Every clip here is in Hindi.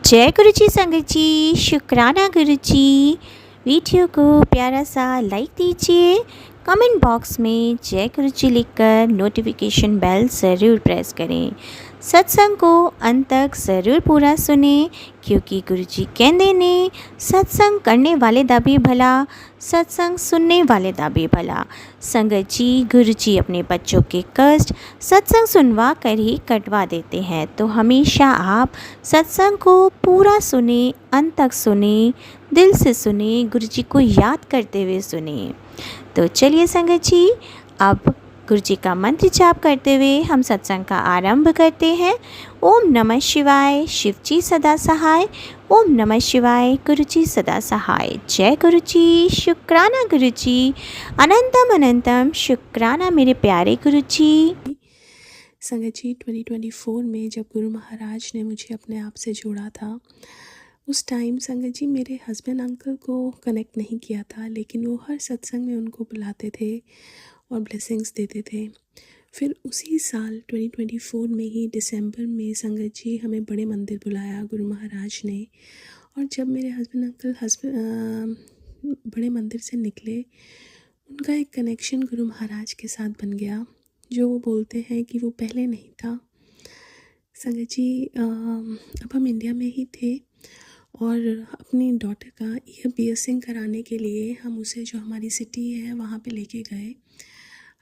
जय गुरु जी संगत जी, शुक्राना गुरु जी। वीडियो को प्यारा सा लाइक दीजिए, कमेंट बॉक्स में जय गुरु जी लिखकर नोटिफिकेशन बेल ज़रूर प्रेस करें। सत्संग को अंत तक ज़रूर पूरा सुने, क्योंकि गुरु जी कहते ने सत्संग करने वाले दा भी भला, सत्संग सुनने वाले दा भी भला। संगत जी, गुरु जी अपने बच्चों के कष्ट सत्संग सुनवा कर ही कटवा देते हैं, तो हमेशा आप सत्संग को पूरा सुने, अंत तक सुने, दिल से सुने, गुरु जी को याद करते हुए सुने। तो चलिए संगत जी, अब गुरु जी का मंत्र जाप करते हुए हम सत्संग का आरंभ करते हैं। ओम नमः शिवाय, शिव जी सदा सहाय। ओम नमः शिवाय, गुरु जी सदा सहाय। जय गुरु जी, शुक्राना गुरु जी, अनंतम अनंतम शुक्राना मेरे प्यारे गुरु जी। संगत जी, 2024 में जब गुरु महाराज ने मुझे अपने आप से जोड़ा था, उस टाइम संगत जी मेरे हस्बैंड अंकल को कनेक्ट नहीं किया था, लेकिन वो हर सत्संग में उनको बुलाते थे और ब्लेसिंग्स देते थे। फिर उसी साल 2024 में ही दिसंबर में संगत जी हमें बड़े मंदिर बुलाया गुरु महाराज ने। और जब मेरे हस्बैंड अंकल बड़े मंदिर से निकले, उनका एक कनेक्शन गुरु महाराज के साथ बन गया, जो वो बोलते हैं कि वो पहले नहीं था। संगत जी, अब हम इंडिया में ही थे और अपनी डॉटर का ईयर पियर्सिंग कराने के लिए हम उसे, जो हमारी सिटी है वहाँ पे लेके गए।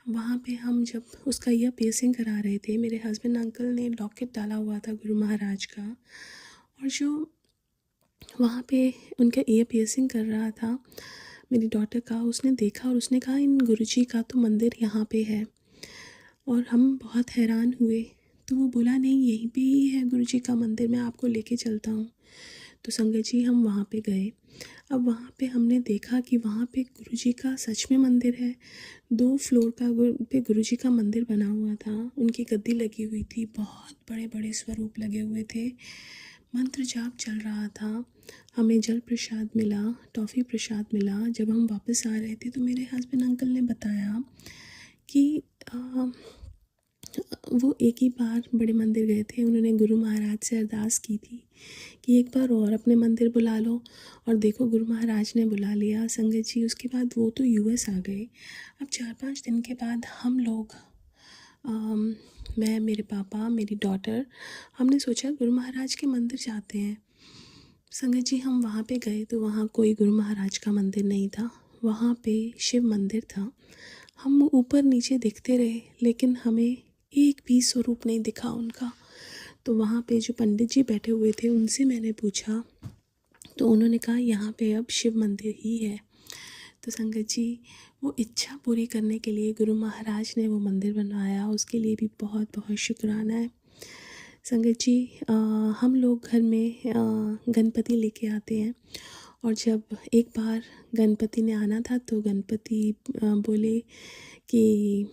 वहाँ पे हम जब उसका ईयर पियर्सिंग करा रहे थे, मेरे हस्बैंड अंकल ने लॉकेट डाला हुआ था गुरु महाराज का, और जो वहाँ पे उनका ईयर पियर्सिंग कर रहा था मेरी डॉटर का, उसने देखा और उसने कहा इन गुरुजी का तो मंदिर यहाँ पे है। और हम बहुत हैरान हुए, तो वो बोला नहीं, यहीं पे ही है गुरुजी का मंदिर, मैं आपको लेके चलता हूँ। तो संगत जी हम वहाँ पे गए। अब वहाँ पे हमने देखा कि वहाँ पे गुरुजी का सच में मंदिर है। 2 फ्लोर का पे गुरुजी का मंदिर बना हुआ था, उनकी गद्दी लगी हुई थी, बहुत बड़े बड़े स्वरूप लगे हुए थे, मंत्र जाप चल रहा था। हमें जल प्रसाद मिला, टॉफ़ी प्रसाद मिला। जब हम वापस आ रहे थे तो मेरे हस्बैंड अंकल ने बताया कि वो एक ही बार बड़े मंदिर गए थे, उन्होंने गुरु महाराज से अरदास की थी कि एक बार और अपने मंदिर बुला लो, और देखो गुरु महाराज ने बुला लिया। संगत जी, उसके बाद वो तो यूएस आ गए। अब 4-5 दिन के बाद हम लोग, मैं, मेरे पापा, मेरी डॉटर, हमने सोचा गुरु महाराज के मंदिर जाते हैं। संगत जी हम वहाँ पे गए तो वहाँ कोई गुरु महाराज का मंदिर नहीं था, वहाँ पे शिव मंदिर था। हम ऊपर नीचे देखते रहे, लेकिन हमें एक भी स्वरूप नहीं दिखा उनका। तो वहाँ पे जो पंडित जी बैठे हुए थे उनसे मैंने पूछा, तो उन्होंने कहा यहाँ पे अब शिव मंदिर ही है। तो संगत जी, वो इच्छा पूरी करने के लिए गुरु महाराज ने वो मंदिर बनवाया, उसके लिए भी बहुत बहुत शुक्राना है। संगत जी, हम लोग घर में गणपति लेके आते हैं, और जब एक बार गणपति ने आना था तो गणपति बोले कि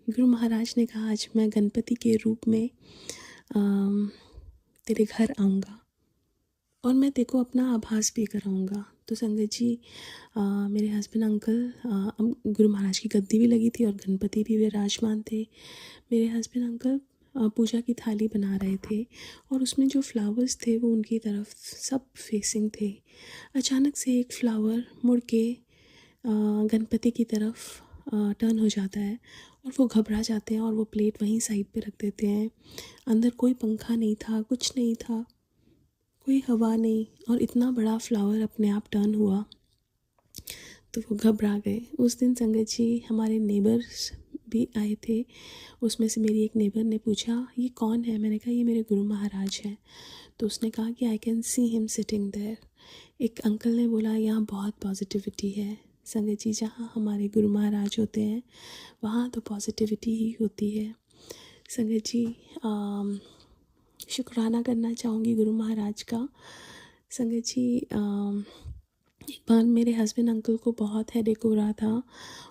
गुरु महाराज ने कहा आज मैं गणपति के रूप में तेरे घर आऊँगा और मैं तेरे को अपना आभास भी कराऊँगा। तो संगत जी, मेरे हस्बैंड अंकल, गुरु महाराज की गद्दी भी लगी थी और गणपति भी विराजमान थे। मेरे हस्बैंड अंकल पूजा की थाली बना रहे थे और उसमें जो फ्लावर्स थे वो उनकी तरफ सब फेसिंग थे। अचानक से एक फ्लावर मुड़ के गणपति की तरफ टर्न हो जाता है और वो घबरा जाते हैं और वो प्लेट वहीं साइड पे रख देते हैं। अंदर कोई पंखा नहीं था, कुछ नहीं था, कोई हवा नहीं, और इतना बड़ा फ्लावर अपने आप टर्न हुआ तो वो घबरा गए। उस दिन संगत जी हमारे नेबर्स भी आए थे, उसमें से मेरी एक नेबर ने पूछा ये कौन है, मैंने कहा ये मेरे गुरु महाराज हैं। तो उसने कहा कि I can see him sitting there. एक अंकल ने बोला यहाँ बहुत पॉजिटिविटी है। संगत जी, जहाँ हमारे गुरु महाराज होते हैं वहाँ तो पॉजिटिविटी ही होती है। संगत जी, शुक्राना करना चाहूँगी गुरु महाराज का। संगत जी, एक बार मेरे हस्बैंड अंकल को बहुत हेडेक हो रहा था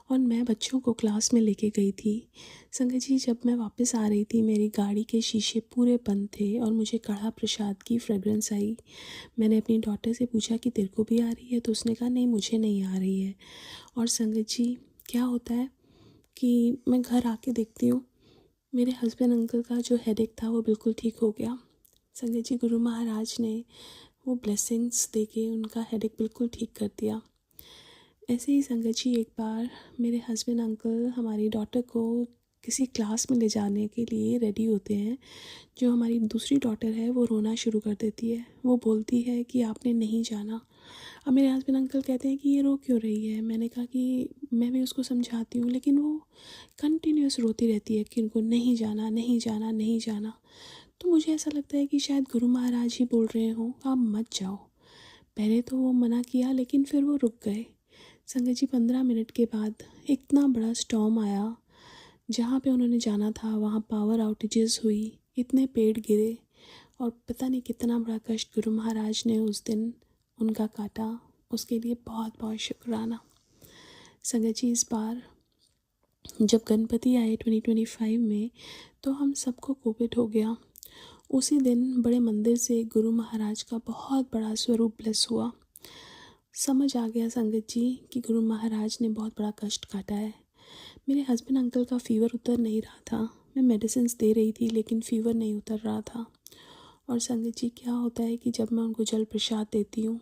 और मैं बच्चों को क्लास में लेके गई थी। संगत जी, जब मैं वापस आ रही थी मेरी गाड़ी के शीशे पूरे बंद थे और मुझे कढ़ा प्रसाद की फ्रेगरेंस आई। मैंने अपनी डॉटर से पूछा कि तेरे को भी आ रही है, तो उसने कहा नहीं मुझे नहीं आ रही है। और संगत जी, क्या होता है कि मैं घर आके देखती हूँ मेरे हस्बैंड अंकल का जो हेडेक था वो बिल्कुल ठीक हो गया। संगत जी, गुरु महाराज ने वो ब्लेसिंग्स देके उनका हेडेक बिल्कुल ठीक कर दिया। ऐसे ही संगत जी, एक बार मेरे हस्बैंड अंकल हमारी डॉटर को किसी क्लास में ले जाने के लिए रेडी होते हैं। जो हमारी दूसरी डॉटर है वो रोना शुरू कर देती है। वो बोलती है कि आपने नहीं जाना। अब मेरे हस्बैंड अंकल कहते हैं कि ये रो क्यों रही है। मैंने कहा कि मैं भी उसको समझाती हूँ, लेकिन वो कंटिन्यूस रोती रहती है कि उनको नहीं जाना, नहीं जाना, नहीं जाना। तो मुझे ऐसा लगता है कि शायद गुरु महाराज ही बोल रहे हों, आप मत जाओ। पहले तो वो मना किया, लेकिन फिर वो रुक गए। संगत जी, 15 मिनट के बाद इतना बड़ा स्टॉर्म आया। जहाँ पे उन्होंने जाना था वहाँ पावर आउटेजेस हुई, इतने पेड़ गिरे और पता नहीं कितना बड़ा कष्ट गुरु महाराज ने उस दिन उनका काटा। उसके लिए बहुत बहुत शुक्राना। संगत जी, इस बार जब गणपति आए 2025 में, तो हम सबको कोविड हो गया। उसी दिन बड़े मंदिर से गुरु महाराज का बहुत बड़ा स्वरूप ब्लेस हुआ। समझ आ गया संगत जी कि गुरु महाराज ने बहुत बड़ा कष्ट काटा है। मेरे हस्बैंड अंकल का फ़ीवर उतर नहीं रहा था। मैं मेडिसिन्स दे रही थी, लेकिन फ़ीवर नहीं उतर रहा था। और संगत जी, क्या होता है कि जब मैं उनको जल प्रसाद देती हूँ,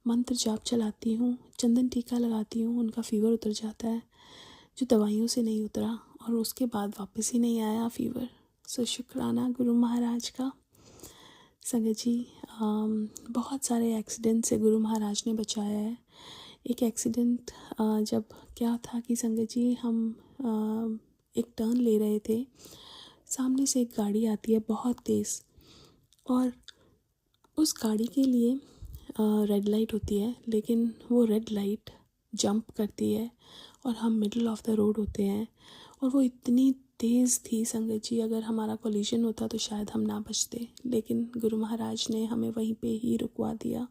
मंत्र जाप चलाती हूँ, चंदन टीका लगाती हूँ, उनका फ़ीवर उतर जाता है, जो दवाइयों से नहीं उतरा और उसके बाद वापस ही नहीं आया फ़ीवर। सो शुक्राना गुरु महाराज का। संगत जी, बहुत सारे एक्सीडेंट से गुरु महाराज ने बचाया है। एक एक्सीडेंट जब क्या था कि संगत जी, हम एक टर्न ले रहे थे। सामने से एक गाड़ी आती है बहुत तेज़, और उस गाड़ी के लिए रेड लाइट होती है, लेकिन वो रेड लाइट जंप करती है और हम मिडिल ऑफ द रोड होते हैं। और वो इतनी तेज़ थी संगत जी, अगर हमारा कोलिजन होता तो शायद हम ना बचते, लेकिन गुरु महाराज ने हमें वहीं पे ही रुकवा दिया,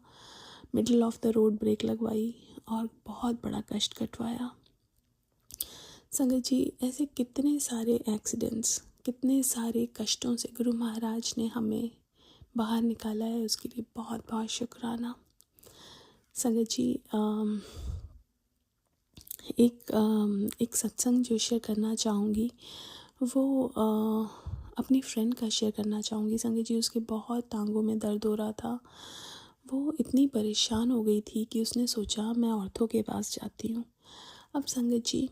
middle of the road brake लगवाई और बहुत बड़ा कष्ट कटवाया। संगत जी, ऐसे कितने सारे एक्सीडेंट्स, कितने सारे कष्टों से गुरु महाराज ने हमें बाहर निकाला है, उसके लिए बहुत बहुत शुक्राना। संगत जी, एक सत्संग जो शेयर करना चाहूँगी, वो अपनी फ्रेंड का शेयर करना चाहूँगी। संगत जी, उसके बहुत टांगों में दर्द हो रहा था। वो इतनी परेशान हो गई थी कि उसने सोचा मैं ऑर्थो के पास जाती हूँ। अब संगत जी,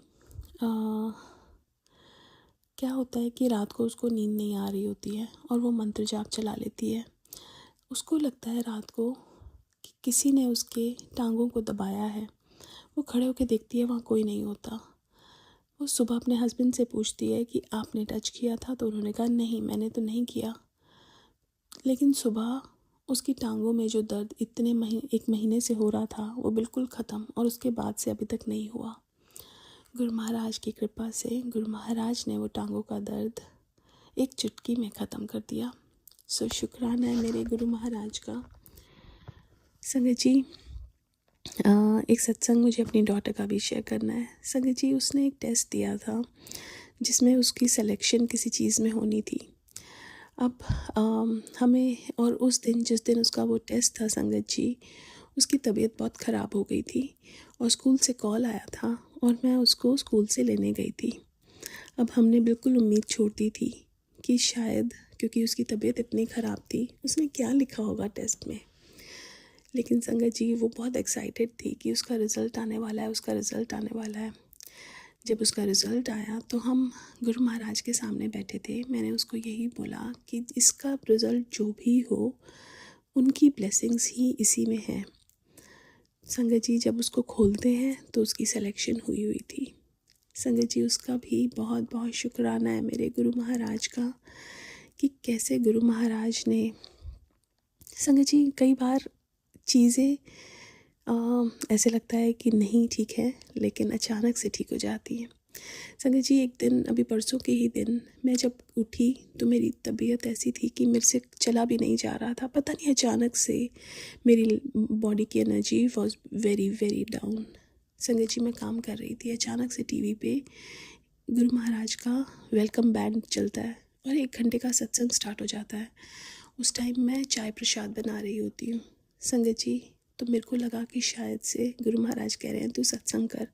क्या होता है कि रात को उसको नींद नहीं आ रही होती है और वो मंत्र जाप चला लेती है। उसको लगता है रात को कि किसी ने उसके टांगों को दबाया है। वो खड़े होकर देखती है, वहाँ कोई नहीं होता। वो सुबह अपने हस्बैंड से पूछती है कि आपने टच किया था? तो उन्होंने कहा नहीं, मैंने तो नहीं किया। लेकिन सुबह उसकी टांगों में जो दर्द एक महीने से हो रहा था, वो बिल्कुल ख़त्म, और उसके बाद से अभी तक नहीं हुआ। गुरु महाराज की कृपा से गुरु महाराज ने वो टांगों का दर्द एक चुटकी में ख़त्म कर दिया। सो शुक्राना है मेरे गुरु महाराज का। संगत जी, एक सत्संग मुझे अपनी डॉटर का भी शेयर करना है। संगत जी, उसने एक टेस्ट दिया था जिसमें उसकी सिलेक्शन किसी चीज़ में होनी थी। अब हमें, और उस दिन जिस दिन उसका वो टेस्ट था संगत जी, उसकी तबीयत बहुत ख़राब हो गई थी और स्कूल से कॉल आया था और मैं उसको स्कूल से लेने गई थी। अब हमने बिल्कुल उम्मीद छोड़ दी थी कि शायद, क्योंकि उसकी तबीयत इतनी ख़राब थी, उसने क्या लिखा होगा टेस्ट में। लेकिन संगत जी, वो बहुत एक्साइटेड थी कि उसका रिज़ल्ट आने वाला है, उसका रिज़ल्ट आने वाला है। जब उसका रिज़ल्ट आया तो हम गुरु महाराज के सामने बैठे थे। मैंने उसको यही बोला कि इसका रिज़ल्ट जो भी हो, उनकी ब्लेसिंग्स ही इसी में है। संगत जी, जब उसको खोलते हैं तो उसकी सिलेक्शन हुई थी। संगत जी, उसका भी बहुत बहुत शुक्राना है मेरे गुरु महाराज का कि कैसे गुरु महाराज ने। संगत जी, कई बार चीज़ें ऐसे लगता है कि नहीं ठीक है, लेकिन अचानक से ठीक हो जाती हैं। संगत जी, एक दिन, अभी परसों के ही दिन, मैं जब उठी तो मेरी तबीयत ऐसी थी कि मेरे से चला भी नहीं जा रहा था। पता नहीं, अचानक से मेरी बॉडी की energy was very very down. संगत जी, मैं काम कर रही थी, अचानक से टीवी पे गुरु महाराज का वेलकम बैंड चलता है और 1 घंटे का सत्संग स्टार्ट हो जाता है। उस टाइम मैं चाय प्रसाद बना रही होती हूँ। संगत जी, तो मेरे को लगा कि शायद से गुरु महाराज कह रहे हैं तू सत्संग कर।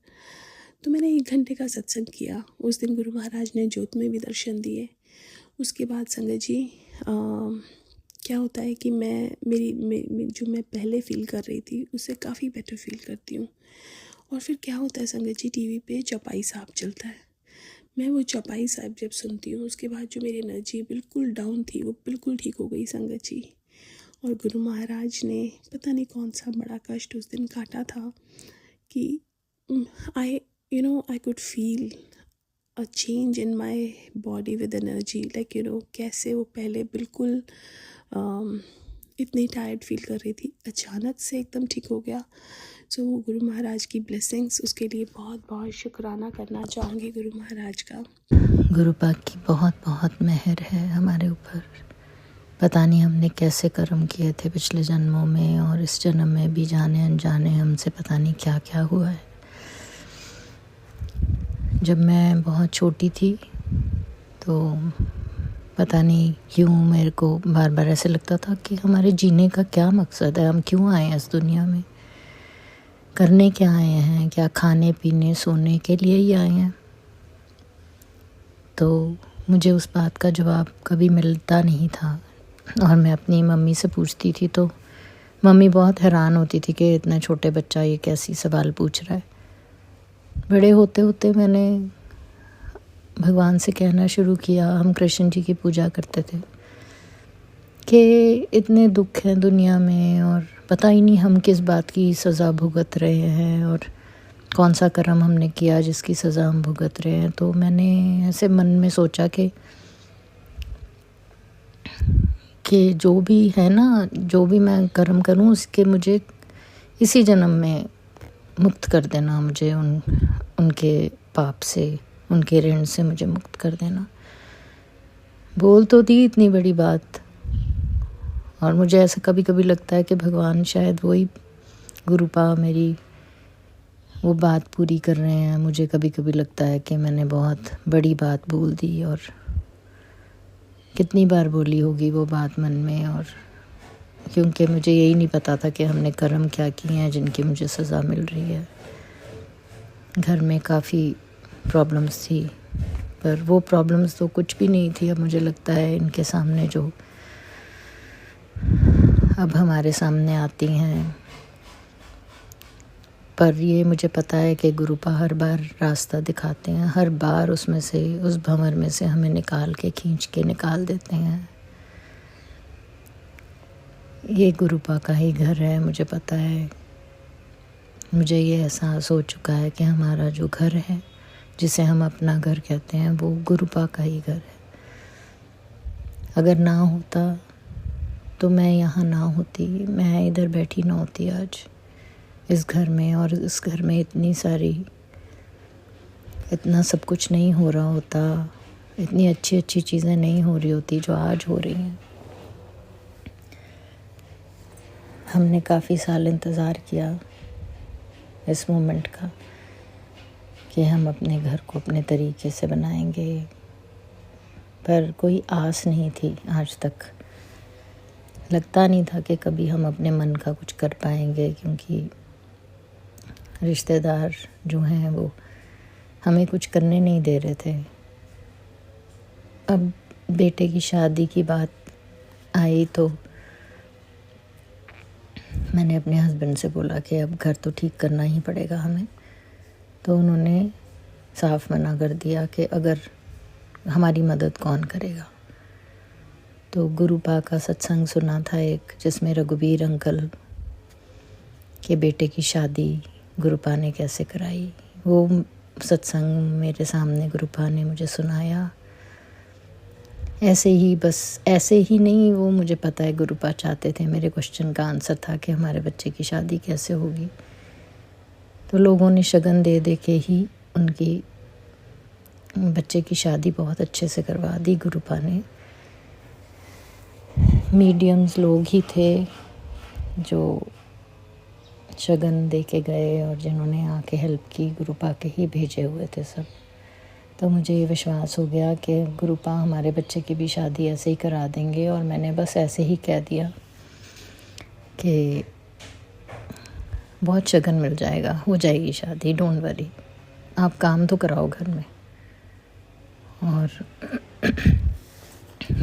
तो मैंने 1 घंटे का सत्संग किया। उस दिन गुरु महाराज ने ज्योत में भी दर्शन दिए। उसके बाद संगत जी, क्या होता है कि जो मैं पहले फ़ील कर रही थी उससे काफ़ी बेटर फ़ील करती हूँ। और फिर क्या होता है संगत जी, टीवी पे चौपाई साहब चलता है। मैं वो चौपाई साहब जब सुनती हूँ उसके बाद जो मेरी एनर्जी बिल्कुल डाउन थी वो बिल्कुल ठीक हो गई संगत जी। और गुरु महाराज ने पता नहीं कौन सा बड़ा कष्ट उस दिन काटा था कि I could feel a change in my body with energy, like कैसे वो पहले बिल्कुल इतनी टायर्ड फील कर रही थी, अचानक से एकदम ठीक हो गया। सो गुरु महाराज की ब्लेसिंग्स, उसके लिए बहुत बहुत शुक्राना करना चाहूँगी गुरु महाराज का। गुरु पाक की बहुत बहुत मेहर है हमारे ऊपर। पता नहीं हमने कैसे कर्म किए थे पिछले जन्मों में, और इस जन्म में भी जाने अनजाने हमसे पता नहीं क्या क्या हुआ है। जब मैं बहुत छोटी थी तो पता नहीं क्यों मेरे को बार बार ऐसे लगता था कि हमारे जीने का क्या मकसद है, हम क्यों आए हैं इस दुनिया में, करने क्या आए हैं, क्या खाने पीने सोने के लिए ही आए हैं। तो मुझे उस बात का जवाब कभी मिलता नहीं था, और मैं अपनी मम्मी से पूछती थी तो मम्मी बहुत हैरान होती थी कि इतना छोटे बच्चा ये कैसी सवाल पूछ रहा है। बड़े होते होते मैंने भगवान से कहना शुरू किया, हम कृष्ण जी की पूजा करते थे, कि इतने दुख हैं दुनिया में और पता ही नहीं हम किस बात की सज़ा भुगत रहे हैं और कौन सा कर्म हमने किया जिसकी सज़ा हम भुगत रहे हैं। तो मैंने ऐसे मन में सोचा कि जो भी है ना, जो भी मैं कर्म करूं उसके मुझे इसी जन्म में मुक्त कर देना, मुझे उनके पाप से, उनके ऋण से मुझे मुक्त कर देना। बोल तो दी इतनी बड़ी बात, और मुझे ऐसा कभी कभी लगता है कि भगवान शायद वही गुरुपा मेरी वो बात पूरी कर रहे हैं। मुझे कभी कभी लगता है कि मैंने बहुत बड़ी बात बोल दी, और कितनी बार बोली होगी वो बात मन में, और क्योंकि मुझे यही नहीं पता था कि हमने कर्म क्या किए हैं जिनकी मुझे सज़ा मिल रही है। घर में काफ़ी प्रॉब्लम्स थी, पर वो प्रॉब्लम्स तो कुछ भी नहीं थी अब मुझे लगता है इनके सामने, जो अब हमारे सामने आती हैं। पर ये मुझे पता है कि गुरुपा हर बार रास्ता दिखाते हैं, हर बार उसमें से, उस भंवर में से हमें निकाल के, खींच के निकाल देते हैं। ये गुरुपा का ही घर है, मुझे पता है। मुझे ये एहसास हो चुका है कि हमारा जो घर है, जिसे हम अपना घर कहते हैं, वो गुरुपा का ही घर है। अगर ना होता तो मैं यहाँ ना होती, मैं इधर बैठी ना होती आज इस घर में, और इस घर में इतना सब कुछ नहीं हो रहा होता, इतनी अच्छी अच्छी चीज़ें नहीं हो रही होती जो आज हो रही हैं। हमने काफ़ी साल इंतज़ार किया इस मोमेंट का कि हम अपने घर को अपने तरीके से बनाएंगे, पर कोई आस नहीं थी आज तक। लगता नहीं था कि कभी हम अपने मन का कुछ कर पाएंगे, क्योंकि रिश्तेदार जो हैं वो हमें कुछ करने नहीं दे रहे थे। अब बेटे की शादी की बात आई तो मैंने अपने हस्बैंड से बोला कि अब घर तो ठीक करना ही पड़ेगा हमें। तो उन्होंने साफ मना कर दिया कि अगर हमारी मदद कौन करेगा। तो गुरुपा का सत्संग सुना था एक, जिसमें रघुवीर अंकल के बेटे की शादी गुरुपा ने कैसे कराई, वो सत्संग मेरे सामने गुरुपा ने मुझे सुनाया। ऐसे ही, बस ऐसे ही नहीं, वो मुझे पता है गुरुपा चाहते थे, मेरे क्वेश्चन का आंसर था कि हमारे बच्चे की शादी कैसे होगी। तो लोगों ने शगन दे दे के ही उनकी बच्चे की शादी बहुत अच्छे से करवा दी गुरुपा ने। मीडियम्स लोग ही थे जो शगन दे के गए, और जिन्होंने आके हेल्प की गुरुपा के ही भेजे हुए थे सब। तो मुझे ये विश्वास हो गया कि गुरुपा हमारे बच्चे की भी शादी ऐसे ही करा देंगे। और मैंने बस ऐसे ही कह दिया कि बहुत शगन मिल जाएगा, हो जाएगी शादी, डोंट वरी, आप काम तो कराओ घर में। और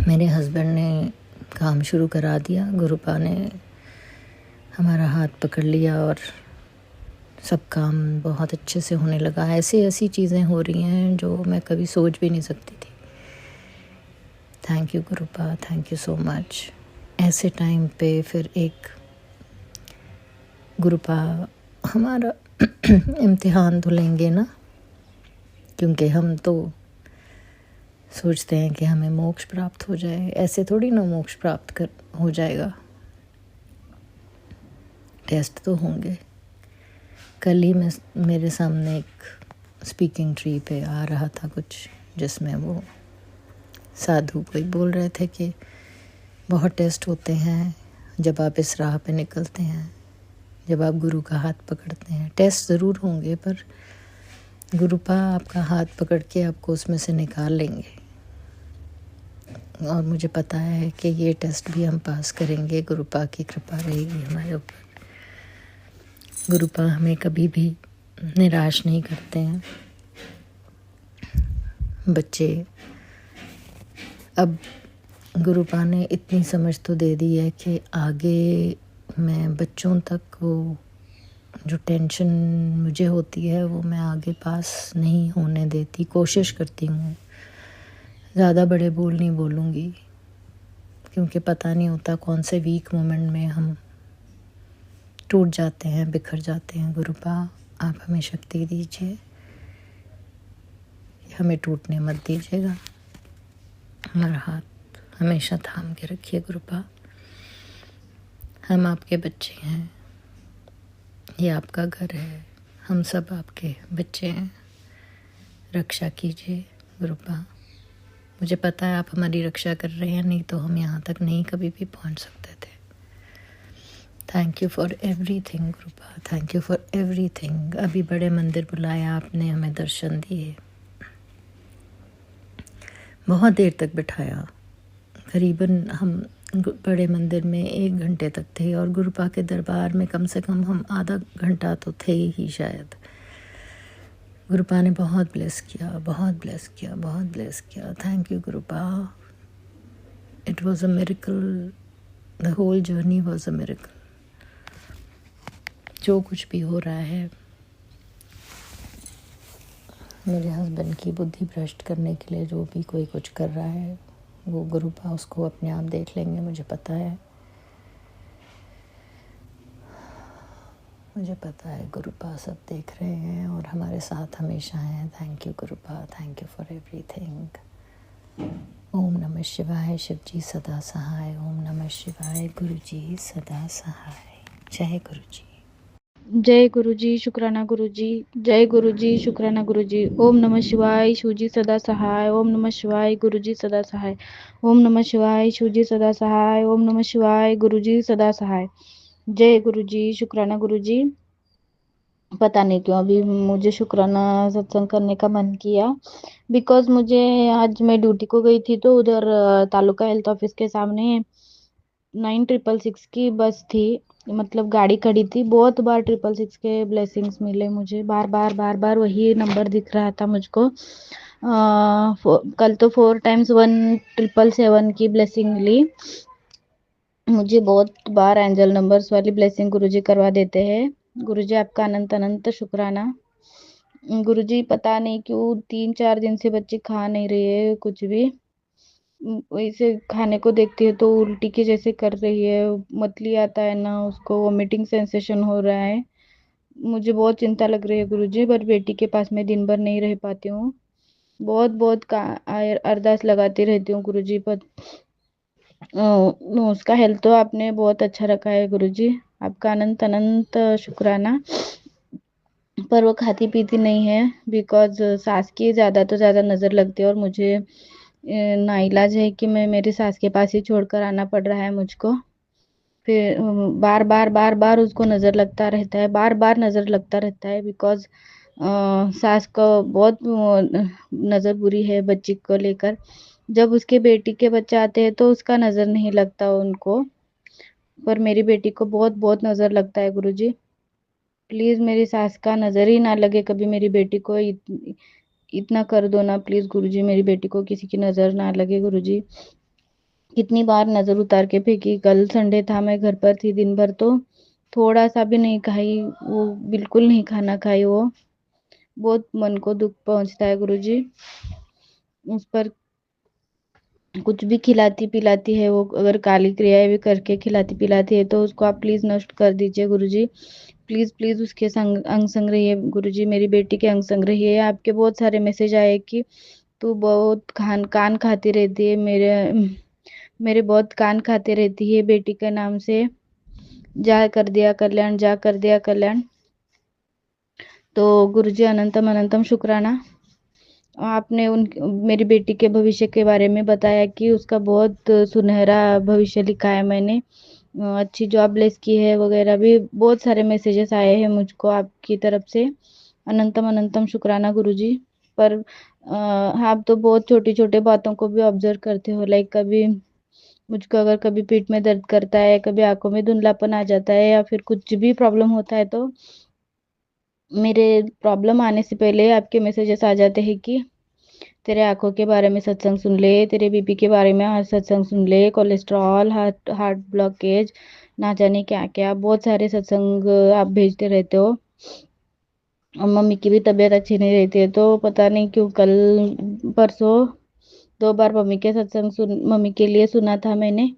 मेरे हस्बैंड ने काम शुरू करा दिया। गुरुपा ने हमारा हाथ पकड़ लिया और सब काम बहुत अच्छे से होने लगा। ऐसी ऐसी चीज़ें हो रही हैं जो मैं कभी सोच भी नहीं सकती थी। थैंक यू गुरुपा, थैंक यू सो मच। ऐसे टाइम पे फिर एक गुरुपा हमारा इम्तिहान तो लेंगे ना, क्योंकि हम तो सोचते हैं कि हमें मोक्ष प्राप्त हो जाए। ऐसे थोड़ी ना मोक्ष प्राप्त कर हो जाएगा, टेस्ट तो होंगे। कल ही मेरे सामने एक स्पीकिंग ट्री पे आ रहा था कुछ, जिसमें वो साधु कोई बोल रहे थे कि बहुत टेस्ट होते हैं जब आप इस राह पे निकलते हैं, जब आप गुरु का हाथ पकड़ते हैं। टेस्ट ज़रूर होंगे, पर गुरुपा आपका हाथ पकड़ के आपको उसमें से निकाल लेंगे। और मुझे पता है कि ये टेस्ट भी हम पास करेंगे। गुरुपा की कृपा रहेगी हमारे ऊपर। गुरुपा हमें कभी भी निराश नहीं करते हैं। बच्चे, अब गुरुपा ने इतनी समझ तो दे दी है कि आगे मैं बच्चों तक वो जो टेंशन मुझे होती है वो मैं आगे पास नहीं होने देती। कोशिश करती हूँ ज़्यादा बड़े बोल नहीं बोलूँगी, क्योंकि पता नहीं होता कौन से वीक मोमेंट में हम टूट जाते हैं, बिखर जाते हैं। गुरुपा आप हमें शक्ति दीजिए, हमें टूटने मत दीजिएगा। हमारा हाथ हमेशा थाम के रखिए गुरुपा। हम आपके बच्चे हैं, ये आपका घर है, हम सब आपके बच्चे हैं। रक्षा कीजिए गुरुपा। मुझे पता है आप हमारी रक्षा कर रहे हैं, नहीं तो हम यहाँ तक नहीं कभी भी पहुँच सकते थे। Thank you for everything गुरुपा, thank you for everything. अभी बड़े मंदिर बुलाया आपने, हमें दर्शन दिए, बहुत देर तक बिठाया। करीबन हम बड़े मंदिर में 1 घंटे तक थे, और गुरुपा के दरबार में कम से कम हम आधा घंटा तो थे ही शायद। गुरुपा ने बहुत ब्लेस किया, बहुत ब्लेस किया, बहुत ब्लेस किया। Thank you Gurupa. It was a miracle, the whole journey was a miracle. जो कुछ भी हो रहा है मेरे हस्बैंड की बुद्धि भ्रष्ट करने के लिए, जो भी कोई कुछ कर रहा है, वो गुरुपा उसको अपने आप देख लेंगे, मुझे पता है। मुझे पता है गुरुपा सब देख रहे हैं और हमारे साथ हमेशा हैं। थैंक यू गुरुपा, थैंक यू फॉर एवरीथिंग। ओम नमः शिवाय। शिव जी सदा सहाय। ओम नमः शिवाय। गुरु जी सदा सहाय। जय गुरु जी। जय गुरुजी, शुक्राना गुरुजी। जय गुरुजी, शुक्राना गुरुजी। ओम नमः शिवाय, शिवजी सदा सहाय। ओम नमः शिवाय, गुरुजी सदा सहाय। ओम नमः शिवाय, शिवजी सदा सहाय। ओम नमः शिवाय, गुरुजी सदा सहाय। जय गुरुजी, शुक्राना गुरुजी। पता नहीं क्यों अभी मुझे शुक्राना सत्संग करने का मन किया, बिकॉज मुझे आज मैं ड्यूटी को गई थी, तो उधर तालुका हेल्थ ऑफिस के सामने 9666 की बस थी, मतलब गाड़ी खड़ी थी। बहुत बार 666 के ब्लेसिंग्स मिले मुझे, बार बार बार बार वही नंबर दिख रहा था मुझको। कल तो 4 टाइम्स 1777 की ब्लेसिंग मिली मुझे। बहुत बार एंजल नंबर्स वाली ब्लेसिंग गुरुजी करवा देते हैं। गुरुजी आपका अनंत अनंत शुक्राना। गुरुजी पता नहीं क्यों 3-4 दिन से बच्चे खा नहीं रही है कुछ भी। वैसे खाने को देखती है तो उल्टी के जैसे कर रही है, मतली आता है ना उसको, वोमिटिंग सेंसेशन हो रहा है। मुझे बहुत चिंता लग रही है गुरुजी, पर बेटी के पास मैं दिन भर नहीं रह पाती हूँ। बहुत बहुत का अरदास लगाती रहती हूँ गुरुजी पर। उसका हेल्थ तो आपने बहुत अच्छा रखा है गुरुजी, आपका अनंत अनंत शुक्राना। पर वो खाती पीती नहीं है, बिकॉज सास की ज़्यादा तो ज़्यादा नज़र लगती है, और मुझे नाइलाज है कि मैं मेरी सास के पास ही छोड़कर आना पड़ रहा है मुझको। फिर बार बार बार बार उसको नज़र लगता रहता है, बार बार नज़र लगता रहता है, बिकॉज सास को बहुत नज़र बुरी है बच्ची को लेकर। जब उसके बेटी के बच्चे आते हैं तो उसका नज़र नहीं लगता उनको, पर मेरी बेटी को बहुत बहुत नज़र लगता है गुरुजी। प्लीज़ मेरी सास का नज़र ही ना लगे कभी मेरी बेटी को, इतना कर दो ना प्लीज़ गुरुजी, मेरी बेटी को किसी की नज़र ना लगे गुरुजी। कितनी बार नज़र उतार के फेंकी। कल संडे था, मैं घर पर थी दिन भर, तो थोड़ा सा भी नहीं खाई, वो बिल्कुल नहीं खाना खाई। वो बहुत मन को दुख पहुंचता है गुरुजी। उस पर कुछ भी खिलाती पिलाती है वो, अगर काली क्रियाएं भी करके खिलाती पिलाती है तो उसको आप प्लीज नष्ट कर दीजिए गुरुजी। प्लीज प्लीज उसके अंग संग रहिए गुरुजी, मेरी बेटी के अंग संग रहिए। आपके बहुत सारे मैसेज आए कि तू बहुत कान खाती रहती है, मेरे बहुत कान खाते रहती है बेटी के नाम से। जा कर दिया कल्याण, जा कर दिया कल्याण। तो गुरुजी अनंतम अनंतम शुक्राना। आपने उन मेरी बेटी के भविष्य के बारे में बताया कि उसका बहुत सुनहरा भविष्य लिखा है मैंने, अच्छी जॉब लेस की है वगैरह, भी बहुत सारे मैसेजेस आए हैं मुझको आपकी तरफ से। अनंतम अनंतम शुक्राना गुरुजी। पर आप तो बहुत छोटी छोटे बातों को भी ऑब्जर्व करते हो, लाइक कभी मुझको अगर कभी पीठ में दर्द करता है, कभी आंखों में धुंधलापन आ जाता है, या फिर कुछ भी प्रॉब्लम होता है, तो मेरे प्रॉब्लम आने से पहले आपके मैसेजेस आ जाते हैं कि तेरे आंखों के बारे में सत्संग सुन ले, तेरे बीपी के बारे में आज सत्संग सुन ले, कोलेस्ट्रॉल, हार्ट हार्ट ब्लॉकेज, ना जाने क्या क्या बहुत सारे सत्संग आप भेजते रहते हो। और मम्मी की भी तबीयत अच्छी नहीं रहती है, तो पता नहीं क्यों कल परसों 2 बार मम्मी के सत्संग मम्मी के लिए सुना था मैंने।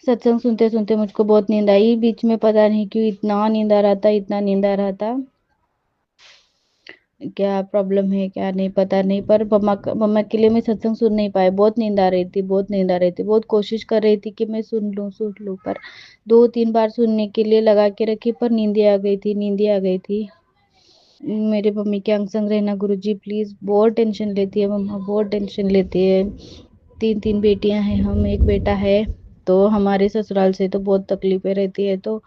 सत्संग सुनते सुनते मुझको बहुत नींद आई बीच में, पता नहीं क्यों इतना नींद आ रहा था, इतना नींद आ रहा था। क्या प्रॉब्लम है क्या नहीं पता नहीं, पर मम्मा के लिए मैं सत्संग सुन नहीं पाई, बहुत नींद आ रही थी, बहुत नींद आ रही थी, बहुत कोशिश कर रही थी कि मैं सुन लूं, पर 2-3 बार सुनने के लिए लगा के रखी, पर नींद आ गई थी, नींद आ गई थी। मेरे मम्मी के अंग संग रहना गुरुजी प्लीज, बहुत टेंशन लेती है मम्मा, बहुत टेंशन लेती है। 3 बेटियां हैं, हम एक बेटा है, तो हमारे ससुराल से तो बहुत तकलीफें रहती है, तो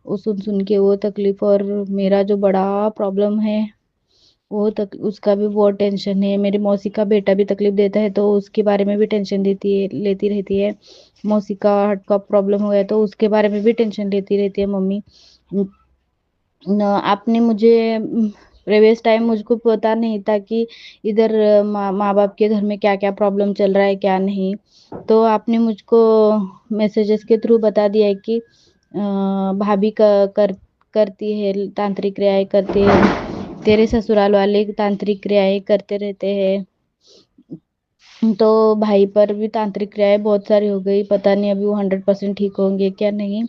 वो सुन सुन के वो तकलीफ, और मेरा जो बड़ा प्रॉब्लम है वो उसका भी बहुत टेंशन है। मेरी मौसी का बेटा भी तकलीफ देता है, तो उसके बारे में भी टेंशन लेती रहती है। मौसी का हार्ट का प्रॉब्लम हो गया, तो उसके बारे में भी टेंशन लेती रहती है मम्मी। आपने मुझे प्रीवियस टाइम मुझको पता नहीं था कि इधर माँ बाप के घर में क्या क्या प्रॉब्लम चल रहा है क्या नहीं, तो आपने मुझको मैसेजेस के थ्रू बता दिया है कि भाभी करती है तांत्रिक क्रियाएं करती है, तेरे ससुराल वाले तांत्रिक क्रियाएं करते रहते हैं, तो भाई पर भी तांत्रिक क्रियाएं बहुत सारी हो गई, पता नहीं अभी वो 100% ठीक होंगे क्या नहीं।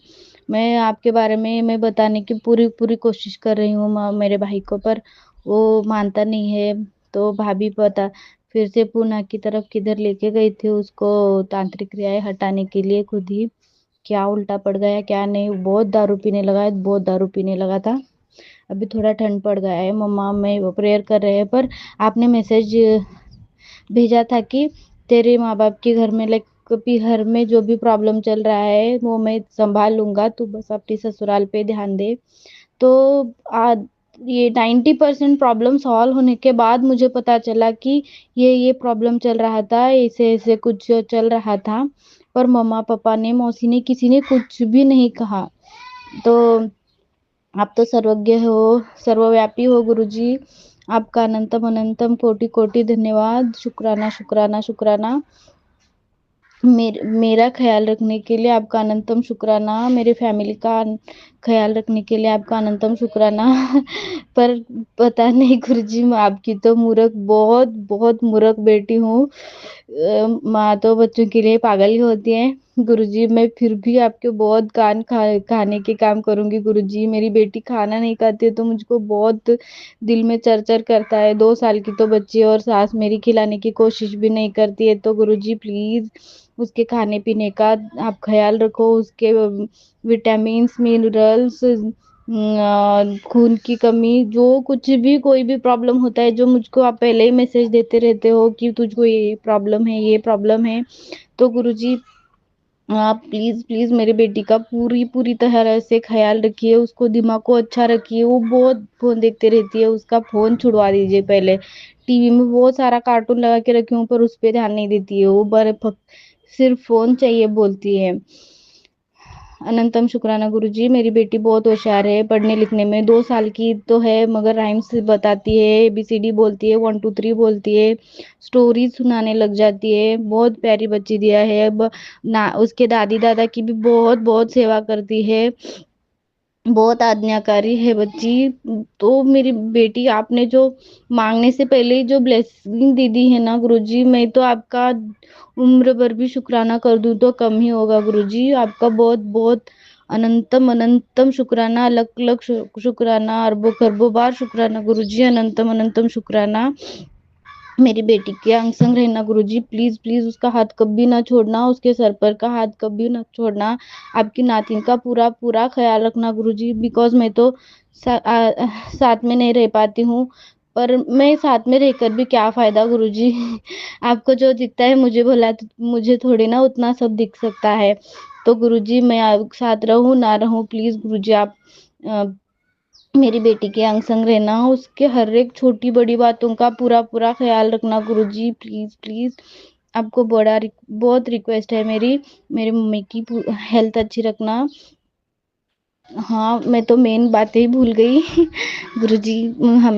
मैं आपके बारे में मैं बताने की पूरी पूरी कोशिश कर रही हूँ मेरे भाई को, पर वो मानता नहीं है। तो भाभी पता फिर से पूना की तरफ किधर लेके गई थी उसको तांत्रिक क्रियाएं हटाने के लिए, खुद ही क्या उल्टा पड़ गया क्या नहीं, बहुत दारू पीने लगा है, बहुत दारू पीने लगा था। अभी थोड़ा ठंड पड़ गया है, मम्मा में प्रेयर कर रहे हैं, पर आपने मैसेज भेजा था कि तेरे माँ बाप के घर में लाइक कभी घर में जो भी प्रॉब्लम चल रहा है वो मैं संभाल लूंगा, तू बस अपनी ससुराल पे ध्यान दे। तो आ, ये 90% प्रॉब्लम सॉल्व होने के बाद मुझे पता चला कि ये प्रॉब्लम चल रहा था, ऐसे ऐसे कुछ चल रहा था, पर मम्मा पापा ने मौसी ने किसी ने कुछ भी नहीं कहा। तो आप तो सर्वज्ञ हो, सर्वव्यापी हो गुरुजी, आपका अनंतम अनंतम कोटि कोटि धन्यवाद, शुक्राना शुक्राना शुक्राना। मेरा ख्याल रखने के लिए आपका अनंतम शुक्राना, मेरे फैमिली का ख्याल रखने के लिए आपका अनंतम शुक्राना। पर पता नहीं गुरुजी, मैं आपकी तो मूर्ख, बहुत बहुत मूर्ख बेटी हूँ। माँ तो बच्चों के लिए पागल ही होती है गुरुजी, मैं फिर भी आपके बहुत खाने के काम करूंगी गुरुजी। मेरी बेटी खाना नहीं खाती है तो मुझको बहुत दिल में चरचर करता है, 2 साल की तो बच्ची है, और सास मेरी खिलाने की कोशिश भी नहीं करती है, तो गुरुजी प्लीज उसके खाने पीने का आप ख्याल रखो, उसके विटामिन्स मिनरल्स, खून की कमी, जो कुछ भी कोई भी प्रॉब्लम होता है, जो मुझको आप पहले ही मैसेज देते रहते हो कि तुझको ये प्रॉब्लम है ये प्रॉब्लम है, तो गुरुजी आप प्लीज प्लीज मेरी बेटी का पूरी पूरी तरह से ख्याल रखिए, उसको दिमाग को अच्छा रखिए, वो बहुत फोन देखते रहती है, उसका फोन छुड़वा दीजिए पहले। टीवी में बहुत सारा कार्टून लगा के रखी हूँ पर उस पर ध्यान नहीं देती है वो, सिर्फ फोन चाहिए बोलती है। अनंतम शुक्राना गुरुजी। मेरी बेटी बहुत होशियार है पढ़ने लिखने में, 2 साल की तो है मगर राइम्स बताती है, ABCD बोलती है, 1 2 3 बोलती है, स्टोरी सुनाने लग जाती है। बहुत प्यारी बच्ची दिया है। अब ना उसके दादी दादा की भी बहुत बहुत सेवा करती है, बहुत आज्ञाकारी है बच्ची। तो मेरी बेटी, आपने जो मांगने से पहले ही जो ब्लेसिंग दे दी है ना गुरुजी, मैं तो आपका उम्र भर भी शुक्राना कर दूं तो कम ही होगा गुरुजी। आपका बहुत बहुत अनंतम अनंतम शुक्राना, अलग अलग शुक्राना, अरबों खरबों बार शुक्राना गुरुजी, अनंतम अनंतम शुक्राना। मेरी बेटी के अंग संग रहना गुरुजी, प्लीज प्लीज उसका हाथ कभी ना छोड़ना, उसके सर पर का हाथ कभी ना छोड़ना। आपकी नातिन का पूरा पूरा ख्याल रखना गुरुजी, बिकॉज मैं तो साथ में नहीं रह पाती हूँ, पर मैं साथ में रहकर भी क्या फायदा गुरुजी। आपको जो दिखता है मुझे भला, मुझे थोड़ी ना उतना सब दिख सकता है। तो गुरुजी मैं साथ रहूं ना रहूं, प्लीज गुरुजी आप मेरी बेटी के अंग संग रहना, उसके हर एक छोटी बड़ी बातों का पूरा पूरा ख्याल रखना गुरुजी, प्लीज प्लीज। आपको बहुत रिक्वेस्ट है मेरी मम्मी की हेल्थ अच्छी रखना। हाँ, मैं तो मेन बातें ही भूल गई। गुरुजी, हम